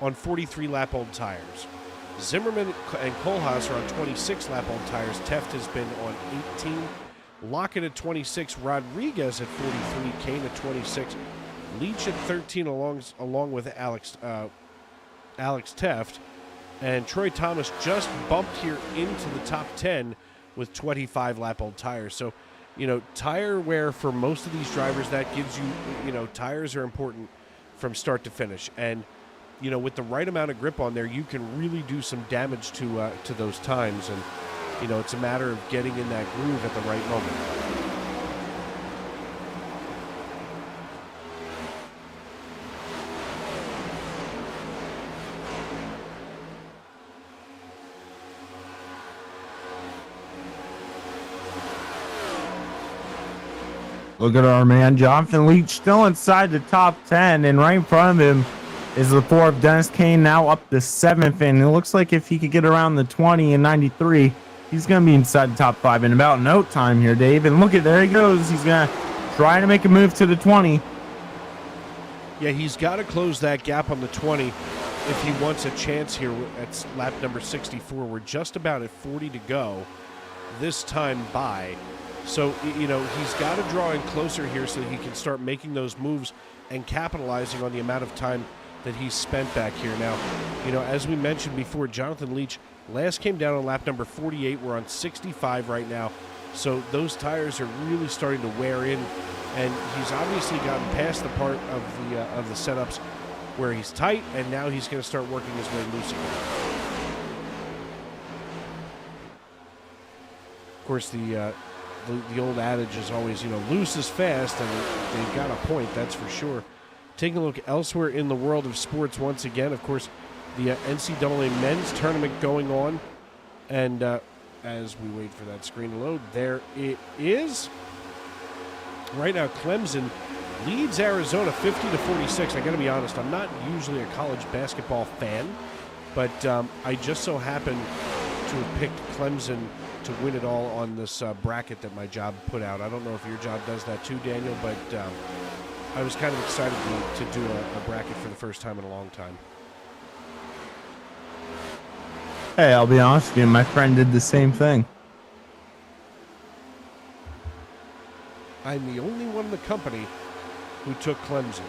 on 43-lap-old tires. Zimmerman and Kohlhaas are on 26-lap-old tires. Teft has been on 18. Lockett at 26. Rodriguez at 43. Kane at 26. Leach at 13, along with Alex Teft. And Troy Thomas just bumped here into the top 10 with 25-lap-old tires. So, tire wear for most of these drivers, that gives you, tires are important from start to finish. And, with the right amount of grip on there, you can really do some damage to those times. And, it's a matter of getting in that groove at the right moment. Look at our man, Jonathan Leach, still inside the top 10, and right in front of him is the 4 of Dennis Kane, now up to 7th, and it looks like if he could get around the 20 and 93, He's going to be inside the top 5 in about no time here, Dave. And look at, there he goes. He's going to try to make a move to the 20. Yeah, he's got to close that gap on the 20 if he wants a chance here at lap number 64. We're just about at 40 to go this time by. So, you know, he's got to draw in closer here so that he can start making those moves and capitalizing on the amount of time that he's spent back here. Now, you know, as we mentioned before, Jonathan Leach last came down on lap number 48. We're on 65 right now. So those tires are really starting to wear in, and he's obviously gotten past the part of the setups where he's tight, and now he's going to start working his way loose again. Of course, the old adage is always, you know, loose is fast, and they've got a point, that's for sure. Taking a look elsewhere in the world of sports once again, of course, the NCAA men's tournament going on, and as we wait for that screen to load, there it is. Right now, Clemson leads Arizona 50-46. I got to be honest, I'm not usually a college basketball fan, but I just so happen to have picked Clemson to win it all on this bracket that my job put out. I don't know if your job does that too, Daniel, but I was kind of excited to do a bracket for the first time in a long time. Hey, I'll be honest with you, my friend did the same thing. I'm the only one in the company who took Clemson.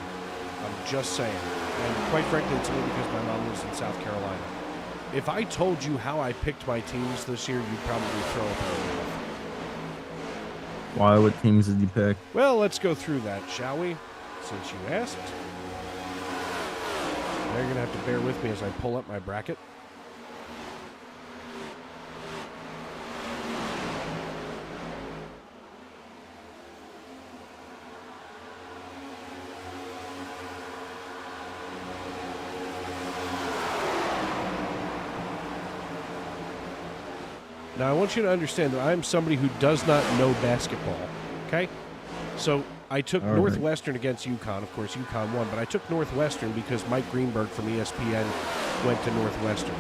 I'm just saying. And quite frankly, it's only because my mom lives in South Carolina. If I told you how I picked my teams this year, you'd probably throw up in your mouth. Why? What teams did you pick? Well, let's go through that, shall we? Since you asked. Now you're going to have to bear with me as I pull up my bracket. Now, I want you to understand that I'm somebody who does not know basketball, okay? So I took Northwestern against UConn. Of course, UConn won, but I took Northwestern because Mike Greenberg from ESPN went to Northwestern.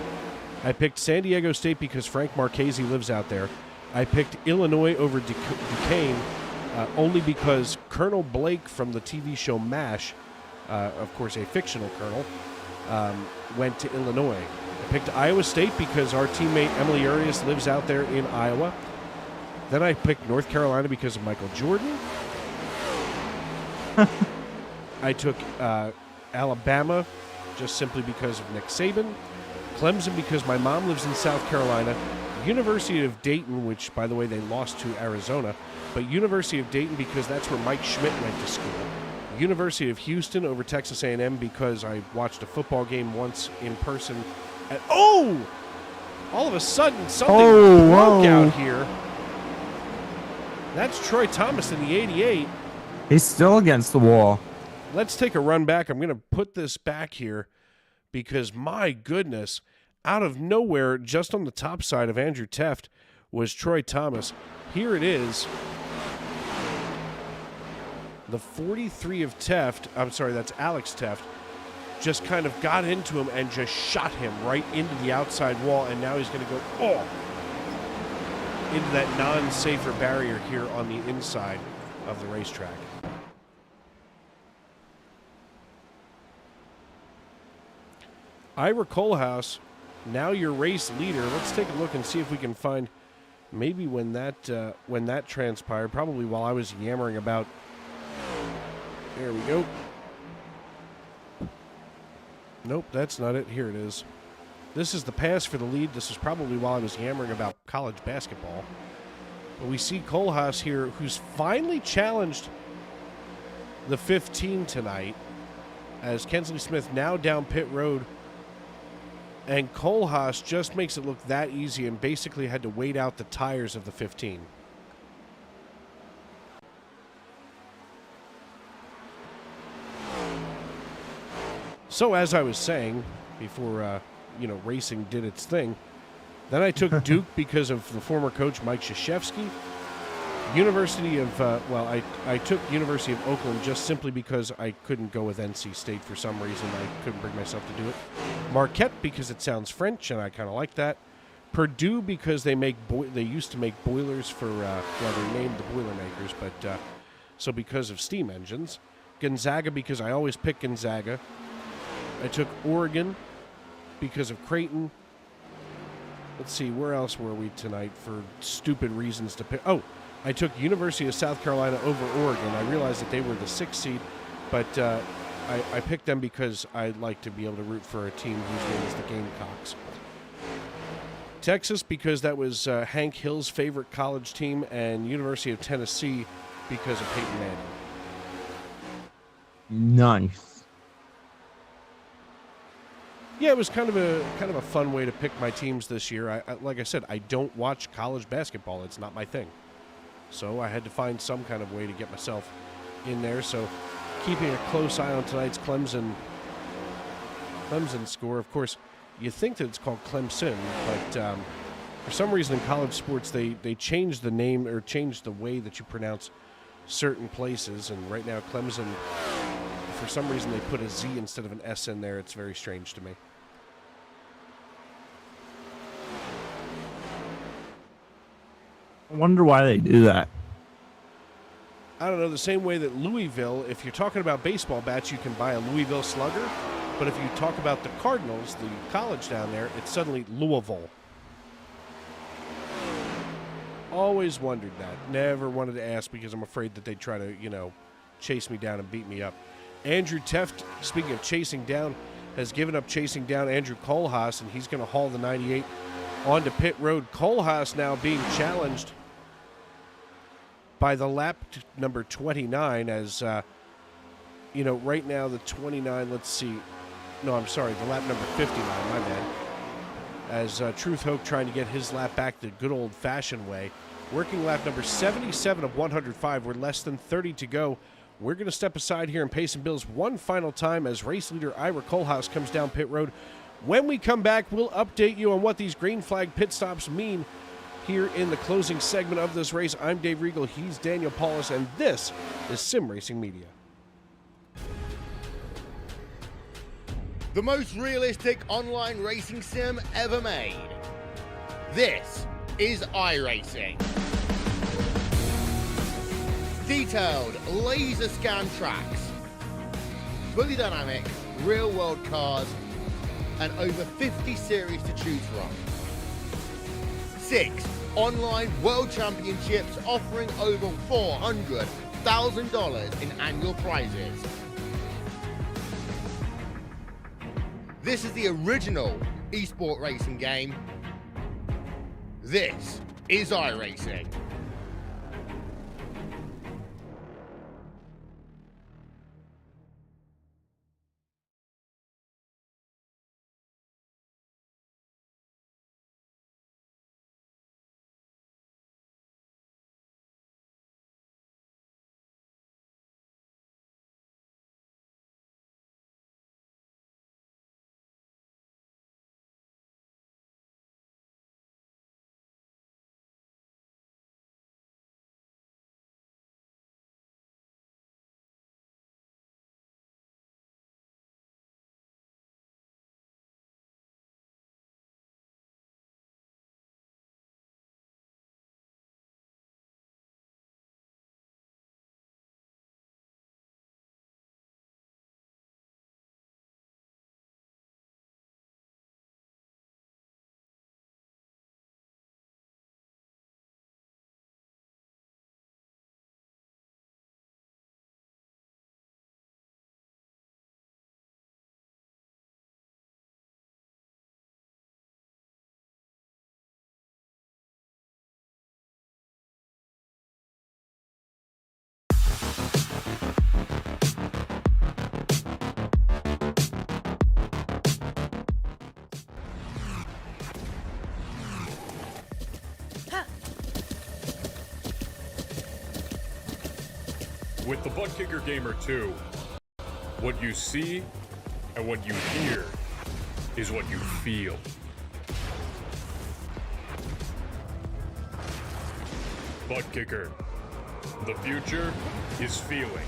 I picked San Diego State because Frank Marchese lives out there. I picked Illinois over Duquesne only because Colonel Blake from the TV show MASH, of course a fictional colonel, went to Illinois. I picked Iowa State because our teammate Emily Urias lives out there in Iowa. Then I picked North Carolina because of Michael Jordan. I took Alabama just simply because of Nick Saban. Clemson because my mom lives in South Carolina. University of Dayton, which, by the way, they lost to Arizona. But University of Dayton because that's where Mike Schmidt went to school. University of Houston over Texas A&M because I watched a football game once in person. And, oh! All of a sudden, something broke out here. That's Troy Thomas in the 88. He's still against the wall. Let's take a run back. I'm going to put this back here because, my goodness, out of nowhere, just on the top side of Andrew Teft, was Troy Thomas. Here it is. The 43 of Teft, I'm sorry, that's Alex Teft, just kind of got into him and just shot him right into the outside wall, and now he's going to go, into that non-safer barrier here on the inside of the racetrack. Ira Kohlhaas, now your race leader. Let's take a look and see if we can find maybe when that transpired, probably while I was yammering about. There we go. Nope, that's not it. Here it is. This is the pass for the lead. This is probably while I was yammering about college basketball. But we see Kohlhaas here, who's finally challenged the 15 tonight, as Kensley Smith now down pit road. And Kohlhaas just makes it look that easy and basically had to wait out the tires of the 15. So as I was saying before, racing did its thing, then I took Duke because of the former coach Mike Krzyzewski. University of, I took University of Oakland just simply because I couldn't go with NC State for some reason. I couldn't bring myself to do it. Marquette because it sounds French and I kind of like that. Purdue because they used to make boilers for they named the Boilermakers, but so because of steam engines. Gonzaga because I always pick Gonzaga. I took Oregon because of Creighton. Let's see, where else were we tonight for stupid reasons to pick? Oh, I took University of South Carolina over Oregon. I realized that they were the 6th seed, but I picked them because I like to be able to root for a team whose name is the Gamecocks. Texas because that was Hank Hill's favorite college team, and University of Tennessee because of Peyton Manning. Nice. Yeah, it was kind of a fun way to pick my teams this year. Like I said, I don't watch college basketball. It's not my thing. So I had to find some kind of way to get myself in there. So keeping a close eye on tonight's Clemson score. Of course, you think that it's called Clemson, but for some reason in college sports they changed the name or changed the way that you pronounce certain places. And right now Clemson, for some reason they put a Z instead of an S in there. It's very strange to me. I wonder why they do that. I don't know, the same way that Louisville, if you're talking about baseball bats, you can buy a Louisville Slugger. But if you talk about the Cardinals, the college down there, it's suddenly Louisville. Always wondered that. Never wanted to ask because I'm afraid that they'd try to, chase me down and beat me up. Andrew Teft, speaking of chasing down, has given up chasing down Andrew Kohlhaas, and he's going to haul the 98 onto pit road. Kohlhaas now being challenged by the lap number 29 as, right now the 29, let's see. No, I'm sorry, the lap number 59, my bad. As Truth Hoke trying to get his lap back the good old-fashioned way. Working lap number 77 of 105. We're less than 30 to go. We're going to step aside here and pay some bills one final time as race leader Ira Kohlhaas comes down pit road. When we come back, we'll update you on what these green flag pit stops mean here in the closing segment of this race. I'm Dave Regal, he's Daniel Paulus, and this is Sim Racing Media. The most realistic online racing sim ever made. This is iRacing. Detailed laser scan tracks, fully dynamic, real world cars, and over 50 series to choose from. 6 online world championships offering over $400,000 in annual prizes. This is the original esport racing game. This is iRacing. With the Butt Kicker Gamer 2, what you see and what you hear is what you feel. Butt Kicker. The future is feeling.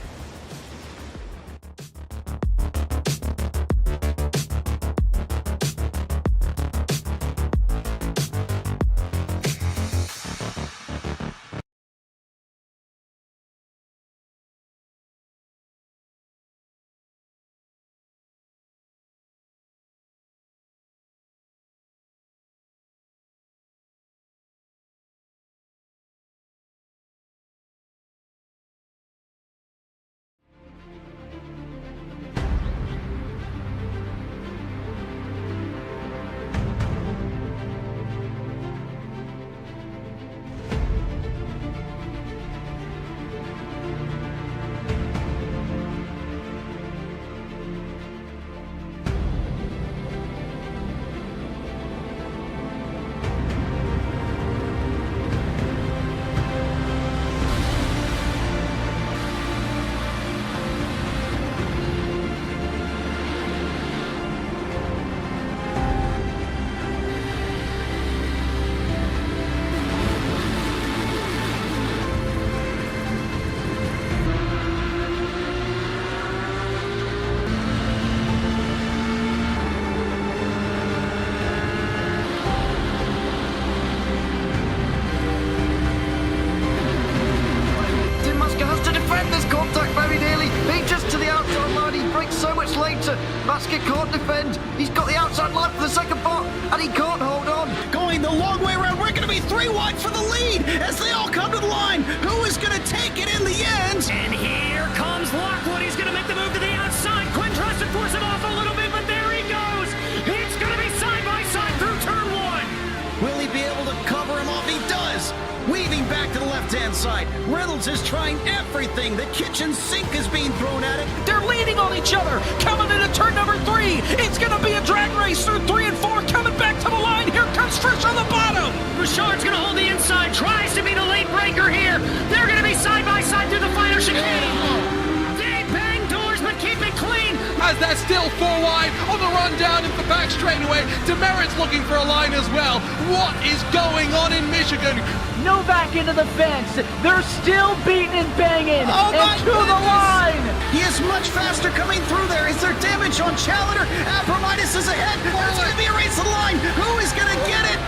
straight. Basket can't defend. He's got the outside line for the second part, and he can't hold on. Going the long way around. We're going to be 3 wide for the lead as they all come to the line. Who is going to take it in the end? And here comes Lockwood. He's going to make the move to the outside. Quinn tries to force him off a little bit, but there he goes. It's going to be side by side through turn 1. Will he be able to cover him off? He does. Weaving back to the left-hand side. Reynolds is trying everything. The kitchen sink is being thrown at it. They're leaning on each other. Coming into turn number 3. It's going to be a drag race through 3 and 4. Coming back to the line. Here comes Frisch on the bottom. Richard's going to hold the inside. Tries to be the late breaker here. They're going to be side by side through the final chicane. They bang doors, but keep it clean. As they're still 4 wide on the run down into the back straightaway. Demerit's looking for a line as well. What is going on in Michigan? Novak into the fence. They're still beating and banging. Oh and to the line. He is much faster coming through there. Is there damage on Challenger? Abramitis is ahead. There's going to be a race to the line. Who is going to get it?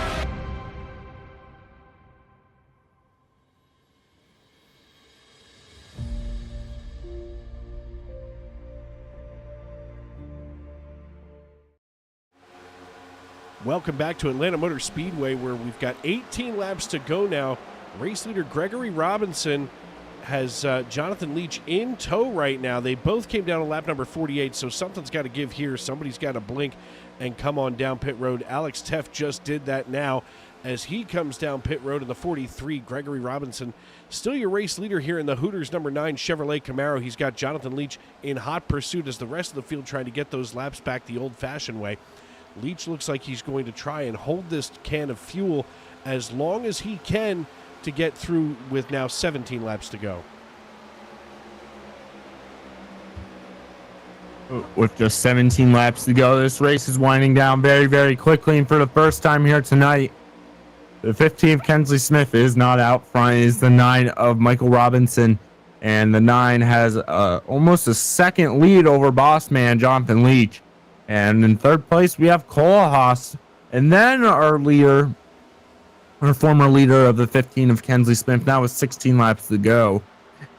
Welcome back to Atlanta Motor Speedway, where we've got 18 laps to go now. Race leader Gregory Robinson has Jonathan Leach in tow right now. They both came down to lap number 48, so something's got to give here. Somebody's got to blink and come on down pit road. Alex Teff just did that now as he comes down pit road in the 43. Gregory Robinson, still your race leader here in the Hooters number 9 Chevrolet Camaro. He's got Jonathan Leach in hot pursuit as the rest of the field trying to get those laps back the old-fashioned way. Leach looks like he's going to try and hold this can of fuel as long as he can to get through with now 17 laps to go. With just 17 laps to go, this race is winding down very, very quickly. And for the first time here tonight, the 15th Kensley Smith is not out front. It is the 9 of Michael Robinson. And the 9 has almost a second lead over boss man Jonathan Leach. And in third place, we have Cole Haas. And then our leader, our former leader of the 15 of Kensley Smith, now with 16 laps to go.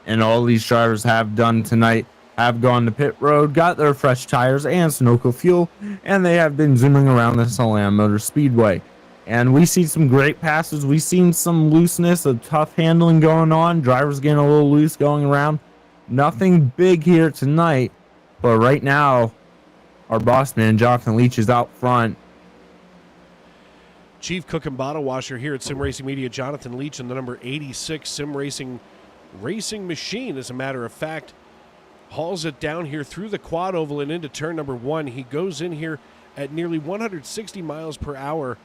And all these drivers have done tonight have gone to pit road, got their fresh tires and Sunoco fuel, and they have been zooming around the Atlanta Motor Speedway. And we see some great passes. We've seen some looseness, of tough handling going on. Drivers getting a little loose going around. Nothing big here tonight, but right now, our boss man, Jonathan Leach, is out front. Chief Cook and Bottle Washer here at Sim Racing Media, Jonathan Leach, and the number 86 Sim Racing Machine, as a matter of fact, hauls it down here through the quad oval and into turn number 1. He goes in here at nearly 160 miles per hour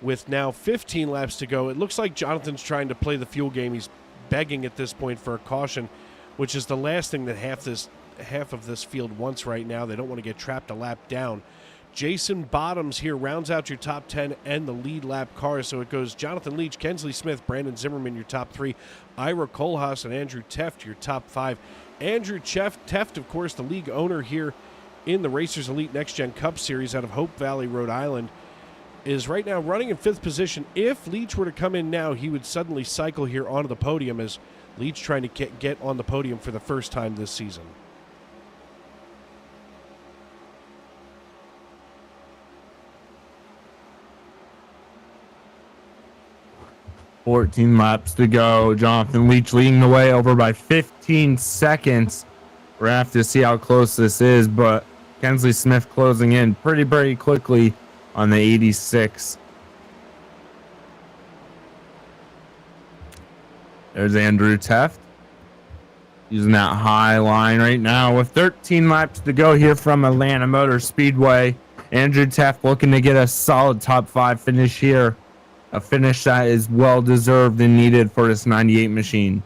with now 15 laps to go. It looks like Jonathan's trying to play the fuel game. He's begging at this point for a caution, which is the last thing that half of this field wants right now. They don't want to get trapped a lap down. Jason Bottoms here rounds out your top 10 and the lead lap cars. So it goes Jonathan Leach, Kensley Smith, Brandon Zimmerman, your top 3, Ira Kohlhaas, and Andrew Teft, your top 5. Andrew Teft, of course, the league owner here in the Racers Elite Next Gen Cup Series out of Hope Valley, Rhode Island, is right now running in 5th position. If Leach were to come in now, he would suddenly cycle here onto the podium, as Leach trying to get on the podium for the first time this season. $14 laps to go. Jonathan Leach leading the way over by 15 seconds. We're going to have to see how close this is, but Kensley Smith closing in pretty quickly on the 86. There's Andrew Teft using that high line right now with 13 laps to go here from Atlanta Motor Speedway. Andrew Teft looking to get a solid top 5 finish here. A finish that is well deserved and needed for this 98 machine.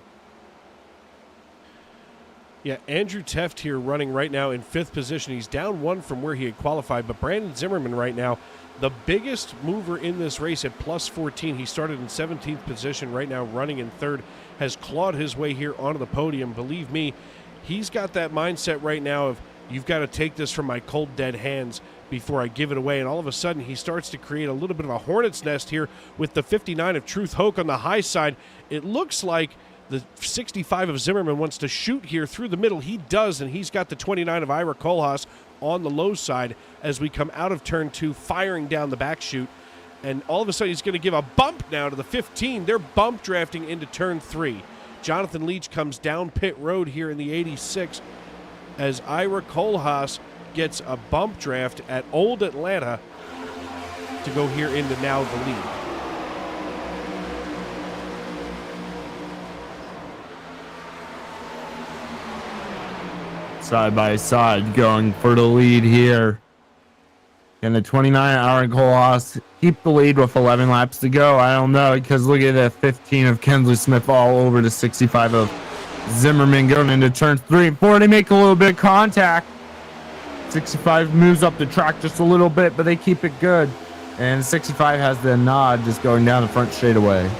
Yeah, Andrew Teft here running right now in 5th position. He's down 1 from where he had qualified, but Brandon Zimmerman right now, the biggest mover in this race at plus 14. He started in 17th position, right now running in 3rd, has clawed his way here onto the podium. Believe me, he's got that mindset right now of, you've got to take this from my cold, dead hands before I give it away. And all of a sudden, he starts to create a little bit of a hornet's nest here with the 59 of Truth Hoke on the high side. It looks like The 65 of Zimmerman wants to shoot here through the middle. He does, and he's got the 29 of Ira Kohlhaas on the low side as we come out of turn 2, firing down the back chute. And all of a sudden, he's going to give a bump now to the 15. They're bump drafting into turn 3. Jonathan Leach comes down pit road here in the 86 as Ira Kohlhaas gets a bump draft at Old Atlanta to go here into now the lead. Side by side going for the lead here. And the 29 Aaron Kohlhaas keep the lead with 11 laps to go. I don't know, because look at that 15 of Kensley Smith all over the 65 of Zimmerman going into turns 3 and 4. They make a little bit of contact. 65 moves up the track just a little bit, but they keep it good. And 65 has the nod just going down the front straightaway.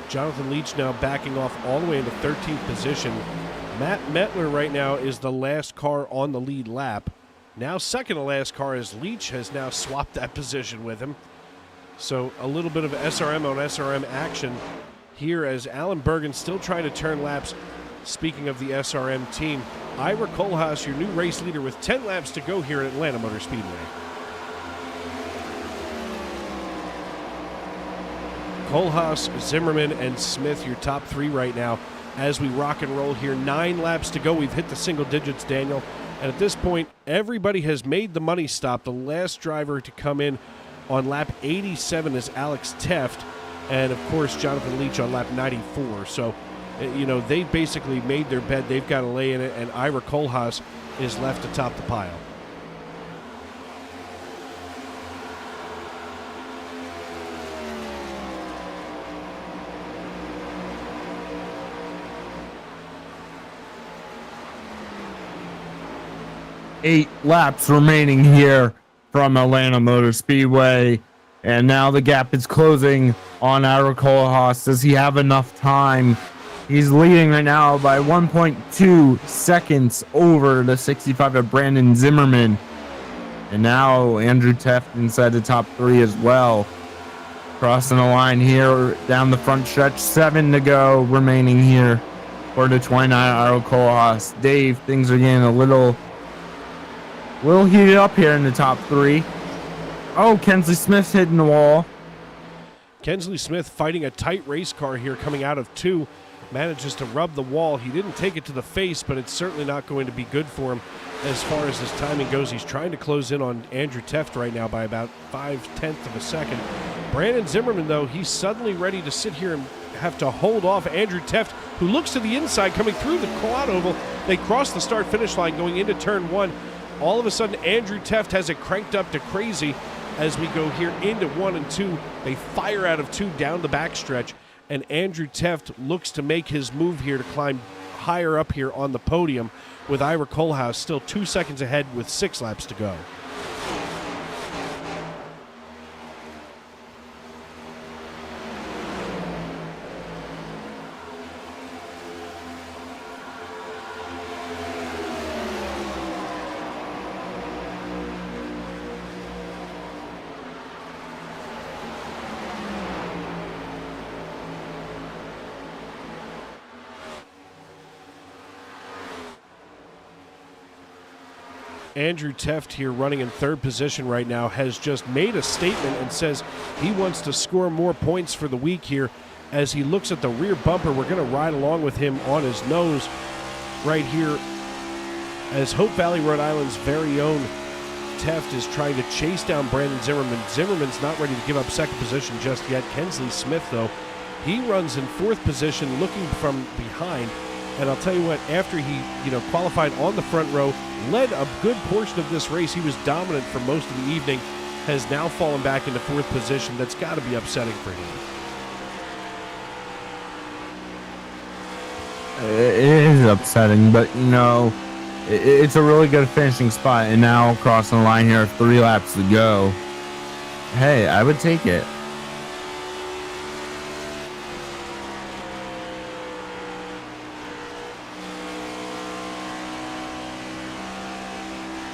Jonathan Leach now backing off all the way into 13th position. Matt Metler right now is the last car on the lead lap. Now second to last car as Leach has now swapped that position with him. So a little bit of SRM on SRM action here as Alan Bergen still trying to turn laps. Speaking of the SRM team, Ira Kohlhaas, your new race leader with 10 laps to go here at Atlanta Motor Speedway. Kohlhaas, Zimmerman, and Smith, your top 3 right now as we rock and roll here. 9 laps to go. We've hit the single digits, Daniel. And at this point, everybody has made the money stop. The last driver to come in on lap 87 is Alex Teft. And, of course, Jonathan Leach on lap 94. So, you know, they basically made their bed. They've got to lay in it. And Ira Kohlhaas is left atop the pile. Eight laps remaining here from Atlanta Motor Speedway, and now the gap is closing on Ira Kohlhaas. Does he have enough time? He's leading right now by 1.2 seconds over the 65 of Brandon Zimmerman, and now Andrew Teft inside the top 3 as well. Crossing the line here down the front stretch, 7 to go remaining here for the 29 Ira Kohlhaas. Dave, things are getting a little heated up here in the top 3. Oh, Kensley Smith's hitting the wall. Kensley Smith fighting a tight race car here coming out of 2. Manages to rub the wall. He didn't take it to the face, but it's certainly not going to be good for him as far as his timing goes. He's trying to close in on Andrew Teft right now by about 0.5 of a second. Brandon Zimmerman, though, he's suddenly ready to sit here and have to hold off Andrew Teft, who looks to the inside coming through the quad oval. They cross the start-finish line going into turn 1. All of a sudden, Andrew Teft has it cranked up to crazy as we go here into 1 and 2. They fire out of 2 down the backstretch, and Andrew Teft looks to make his move here to climb higher up here on the podium with Ira Kohlhaas still 2 seconds ahead with 6 laps to go. Andrew Teft here running in 3rd position right now has just made a statement and says he wants to score more points for the week here as he looks at the rear bumper. We're going to ride along with him on his nose right here as Hope Valley, Rhode Island's very own Teft is trying to chase down Brandon Zimmerman. Zimmerman's not ready to give up 2nd position just yet. Kensley Smith, though, he runs in 4th position looking from behind. And I'll tell you what, after he, qualified on the front row, led a good portion of this race, he was dominant for most of the evening, has now fallen back into 4th position. That's got to be upsetting for him. It is upsetting, but, it's a really good finishing spot. And now crossing the line here, 3 laps to go. Hey, I would take it.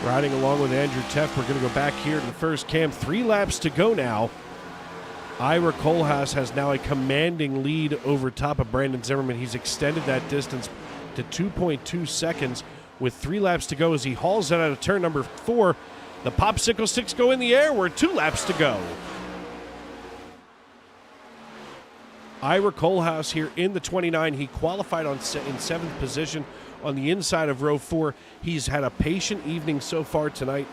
Riding along with Andrew Teft, we're going to go back here to the first cam. 3 laps to go now Ira Kohlhaas has now a commanding lead over top of Brandon Zimmerman. He's extended that distance to 2.2 seconds with 3 laps to go as he hauls it out of turn number 4. The popsicle sticks go in the air. We're 2 laps to go. Ira Kohlhaas here in the 29. He qualified in 7th position on the inside of row 4. He's had a patient evening so far tonight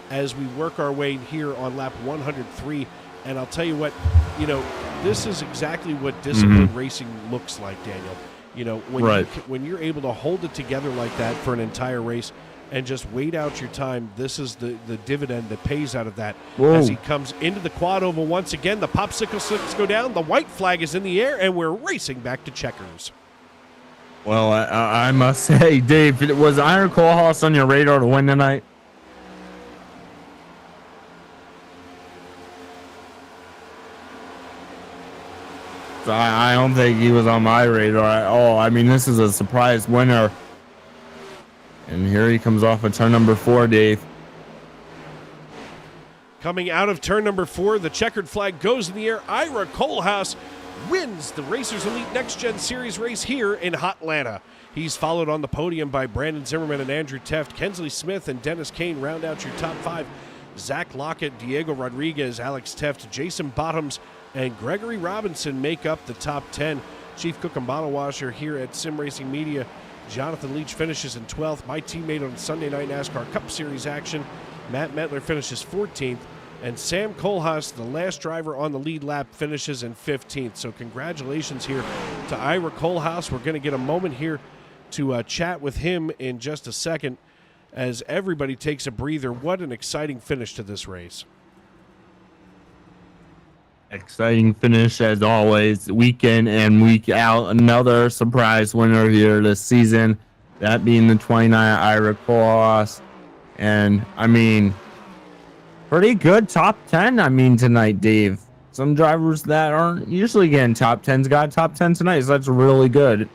as we work our way here on lap 103. And I'll tell you what, this is exactly what disciplined racing looks like, Daniel. When you're able to hold it together like that for an entire race and just wait out your time, this is the dividend that pays out of that. Whoa. As he comes into the quad oval once again, the popsicle sticks go down, the white flag is in the air, and we're racing back to checkers. Well, I must say, Dave, was Ira Kohlhaas on your radar to win tonight? I don't think he was on my radar at all. I mean, this is a surprise winner. And here he comes off of turn number 4, Dave. Coming out of turn number 4, the checkered flag goes in the air. Ira Kohlhaas wins the Racers Elite Next Gen Series race here in Hotlanta. He's followed on the podium by Brandon Zimmerman and Andrew Teft. Kensley Smith and Dennis Kane round out your top 5. Zach Lockett, Diego Rodriguez, Alex Teft, Jason Bottoms, and Gregory Robinson make up the top 10. Chief Cook and Bottle Washer here at Sim Racing Media. Jonathan Leach finishes in 12th. My teammate on Sunday Night NASCAR Cup Series action, Matt Metler, finishes 14th. And Sam Kohlhaas, the last driver on the lead lap, finishes in 15th. So congratulations here to Ira Kohlhaas. We're going to get a moment here to chat with him in just a second as everybody takes a breather. What an exciting finish to this race. Exciting finish as always, week in and week out. Another surprise winner here this season, that being the 29 Ira Kohlhaas. And I mean, pretty good top 10. I mean, tonight, Dave. Some drivers that aren't usually getting top 10s got top 10 tonight, so that's really good.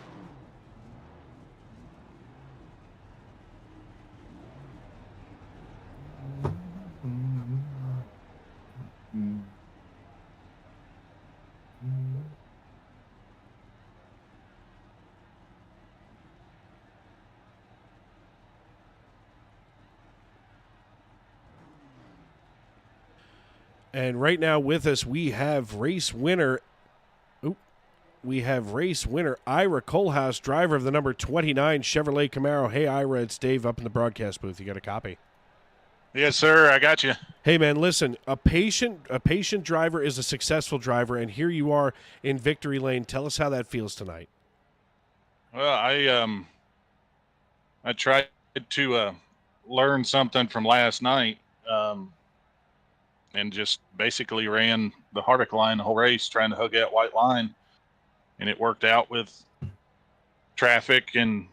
And right now with us, we have race winner. Ira Kohlhaas, driver of the number 29 Chevrolet Camaro. Hey, Ira, it's Dave up in the broadcast booth. You got a copy? Yes, sir. I got you. Hey, man, listen. A patient driver is a successful driver, and here you are in victory lane. Tell us how that feels tonight. Well, I tried to learn something from last night. And just basically ran the Harvick line the whole race, trying to hug that white line. And it worked out with traffic and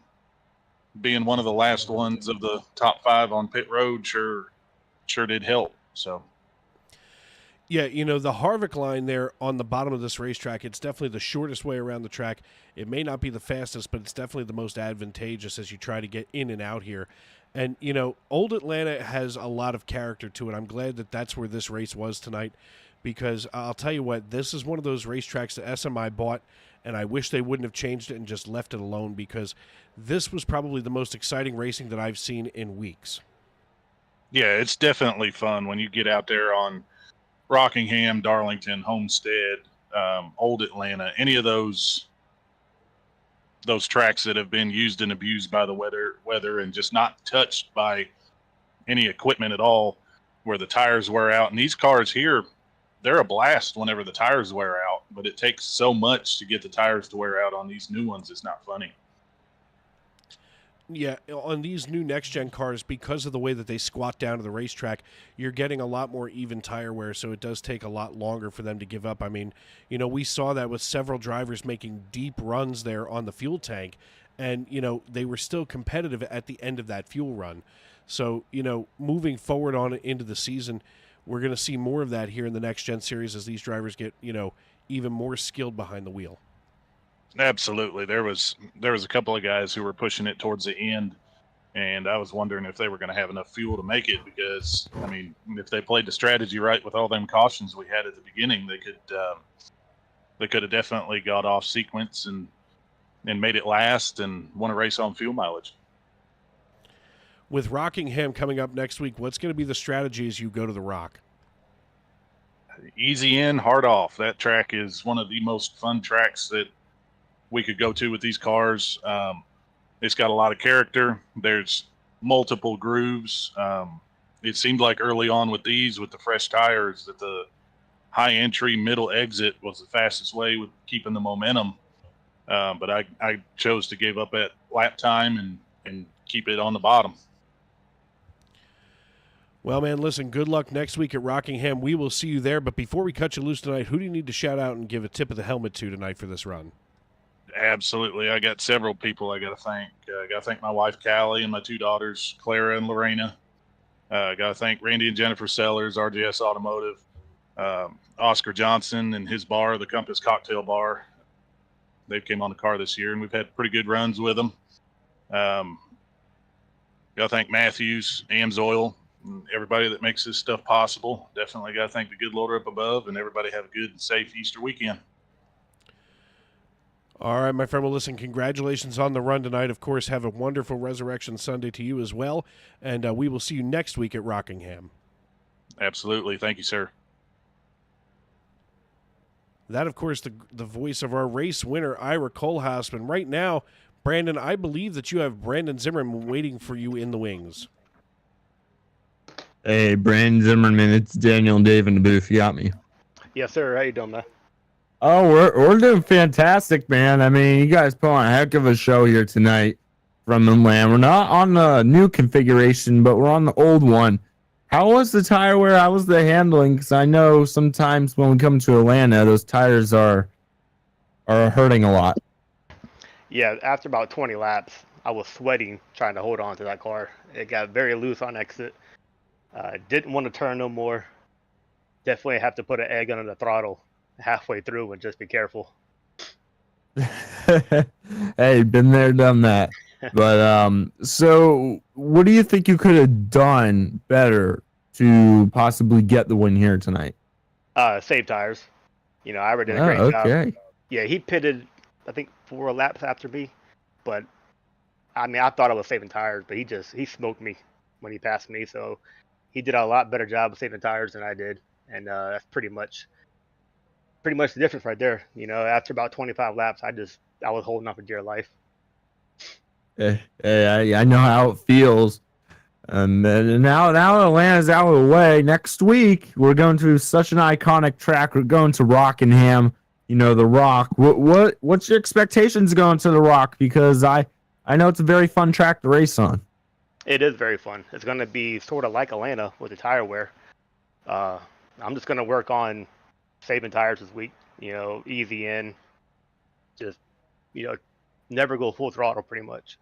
being one of the last ones of the top 5 on pit road sure did help. So, yeah, the Harvick line there on the bottom of this racetrack, it's definitely the shortest way around the track. It may not be the fastest, but it's definitely the most advantageous as you try to get in and out here. And, Old Atlanta has a lot of character to it. I'm glad that that's where this race was tonight because I'll tell you what, this is one of those racetracks that SMI bought, and I wish they wouldn't have changed it and just left it alone because this was probably the most exciting racing that I've seen in weeks. Yeah, it's definitely fun when you get out there on Rockingham, Darlington, Homestead, Old Atlanta, any of those tracks that have been used and abused by the weather and just not touched by any equipment at all, where the tires wear out. And these cars here, they're a blast whenever the tires wear out, but it takes so much to get the tires to wear out on these new ones. It's not funny. Yeah, on these new next-gen cars, because of the way that they squat down to the racetrack, you're getting a lot more even tire wear, so it does take a lot longer for them to give up. I mean, we saw that with several drivers making deep runs there on the fuel tank, and, they were still competitive at the end of that fuel run. So, moving forward on into the season, we're going to see more of that here in the next-gen series as these drivers get, even more skilled behind the wheel. Absolutely. There was a couple of guys who were pushing it towards the end And I was wondering if they were going to have enough fuel to make it, because I mean, if they played the strategy right with all them cautions we had at the beginning, they could have definitely got off sequence and made it last and won a race on fuel mileage. With Rockingham coming up next week, what's going to be the strategy as you go to the Rock? Easy in, hard off. That track is one of the most fun tracks that we could go to with these cars. It's got a lot of character. There's multiple grooves. It seemed like early on with these, with the fresh tires, that the high entry, middle exit was the fastest way with keeping the momentum. But I chose to give up at lap time and keep it on the bottom. Well, man, listen, good luck next week at Rockingham. We will see you there. But before we cut you loose tonight, who do you need to shout out and give a tip of the helmet to tonight for this run? Absolutely. I got several people I got to thank. I got to thank my wife, Callie, and my two daughters, Clara and Lorena. I got to thank Randy and Jennifer Sellers, RGS Automotive, Oscar Johnson and his bar, the Compass Cocktail Bar. They've came on the car this year, and we've had pretty good runs with them. Got to thank Matthews, Amsoil, and everybody that makes this stuff possible. Definitely got to thank the good Lord up above, and everybody have a good and safe Easter weekend. All right, my friend. Well, listen, congratulations on the run tonight. Of course, have a wonderful Resurrection Sunday to you as well, and we will see you next week at Rockingham. Absolutely. Thank you, sir. That, of course, the voice of our race winner, Ira Kohlhaas. And right now, Brandon, I believe that you have Brandon Zimmerman waiting for you in the wings. Hey, Brandon Zimmerman, it's Daniel and Dave in the booth. You got me. Yes, sir. How you doing, man? Oh, we're doing fantastic, man. I mean, you guys put on a heck of a show here tonight from Inland. We're not on the new configuration, but we're on the old one. How was the tire wear? How was the handling? Because I know sometimes when we come to Atlanta, those tires are hurting a lot. Yeah, after about 20 laps, I was sweating trying to hold on to that car. It got very loose on exit. Didn't want to turn no more. Definitely have to put an egg under the throttle halfway through and just be careful. Hey, been there, done that. But so what do you think you could have done better to possibly get the win here tonight? Save tires. You know, Ira did a great job. Yeah, he pitted, I think, 4 laps after me. But I mean, I thought I was saving tires, but he smoked me when he passed me. So he did a lot better job of saving tires than I did, and that's pretty much the difference right there. You know, after about 25 laps, I was holding on for dear life. I know how it feels. And now Atlanta's out of the way. Next week, we're going to such an iconic track. We're going to Rockingham, you know, the Rock. What's your expectations going to the Rock? Because I know it's a very fun track to race on. It is very fun. It's going to be sort of like Atlanta with the tire wear. I'm just going to work on saving tires this week, you know, easy in, just, you know, never go full throttle pretty much.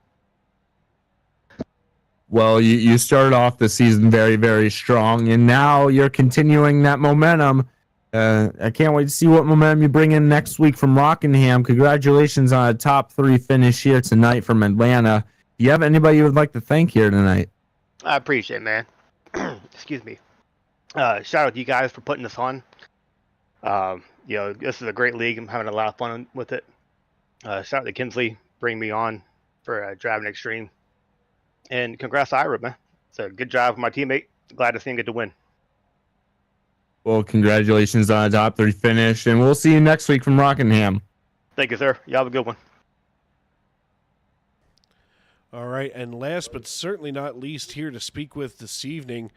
Well, you started off the season very, very strong, and now you're continuing that momentum. I can't wait to see what momentum you bring in next week from Rockingham. Congratulations on a top 3 finish here tonight from Atlanta. Do you have anybody you would like to thank here tonight? I appreciate it, man. Excuse me. Shout out to you guys for putting this on. You know, this is a great league. I'm having a lot of fun with it. Shout out to Kinsley, bring me on for driving extreme. And congrats to Ira, man. It's a good job for my teammate. Glad to see him get the win. Well, congratulations on a top 3 finish, and we'll see you next week from Rockingham. Thank you, sir. You have a good one. All right, and last but certainly not least, here to speak with this evening,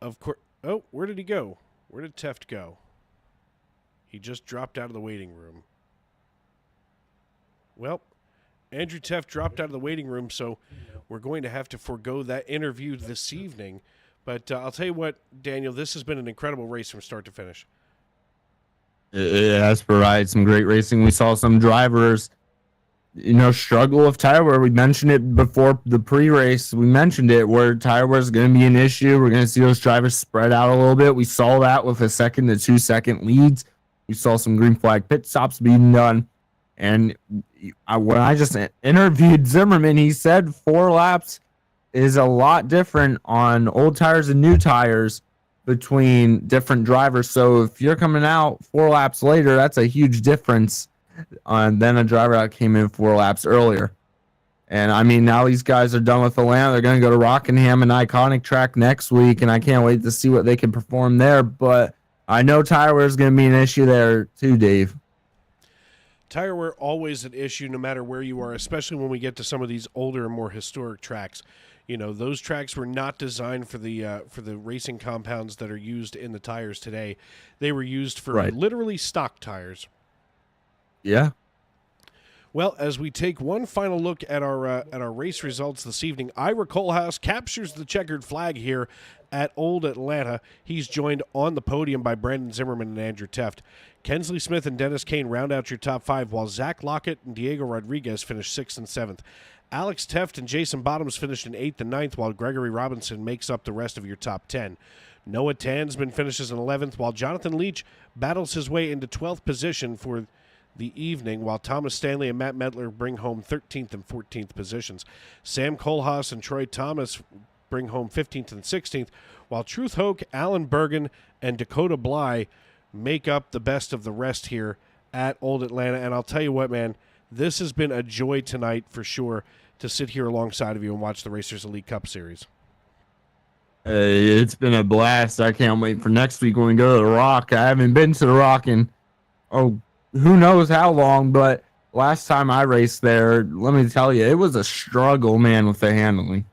of course. Oh, where did he go? Where did Teft go? He just dropped out of the waiting room. Well, Andrew Teft dropped out of the waiting room, so we're going to have to forego that interview this evening. But I'll tell you what, Daniel, this has been an incredible race from start to finish. It has provided some great racing. We saw some drivers, you know, struggle with tire wear. We mentioned it before the pre-race. We mentioned it where tire wear is going to be an issue. We're going to see those drivers spread out a little bit. We saw that with 1 second to 2 second leads. We saw some green flag pit stops being done. And when I just interviewed Zimmerman, he said 4 laps is a lot different on old tires and new tires between different drivers. So if you're coming out 4 laps later, that's a huge difference than a driver that came in 4 laps earlier. And I mean, now these guys are done with Atlanta. They're going to go to Rockingham, an iconic track, next week, and I can't wait to see what they can perform there. But I know tire wear is going to be an issue there too, Dave. Tire wear always an issue no matter where you are, especially when we get to some of these older and more historic tracks. You know, those tracks were not designed for the racing compounds that are used in the tires today. They were used for literally stock tires. Yeah. Well, as we take one final look at our race results this evening, Ira Kohlhaas captures the checkered flag here at Old Atlanta. He's joined on the podium by Brandon Zimmerman and Andrew Teft. Kensley Smith and Dennis Kane round out your top 5, while Zach Lockett and Diego Rodriguez finish 6th and 7th. Alex Teft and Jason Bottoms finished in 8th and 9th, while Gregory Robinson makes up the rest of your top 10. Noah Tansman finishes in 11th, while Jonathan Leach battles his way into 12th position for the evening, while Thomas Stanley and Matt Medler bring home 13th and 14th positions. Sam Kohlhaas and Troy Thomas bring home 15th and 16th, while Truth Hoke, Alan Bergen, and Dakota Bly make up the best of the rest here at Old Atlanta. And I'll tell you what, man, this has been a joy tonight for sure to sit here alongside of you and watch the Racers Elite Cup Series. It's been a blast. I can't wait for next week when we go to the Rock. I haven't been to the Rock in, who knows how long, but last time I raced there, let me tell you, it was a struggle, man, with the handling.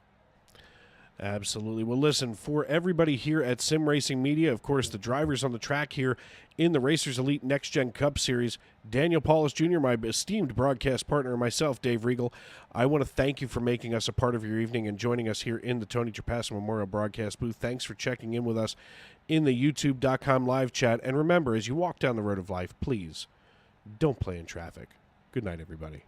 Absolutely. Well, listen, for everybody here at Sim Racing Media, of course, the drivers on the track here in the Racers Elite Next Gen Cup Series, Daniel Paulus Jr., my esteemed broadcast partner, and myself, Dave Regal, I want to thank you for making us a part of your evening and joining us here in the Tony Trapasso Memorial Broadcast booth. Thanks for checking in with us in the YouTube.com live chat. And remember, as you walk down the road of life, please don't play in traffic. Good night, everybody.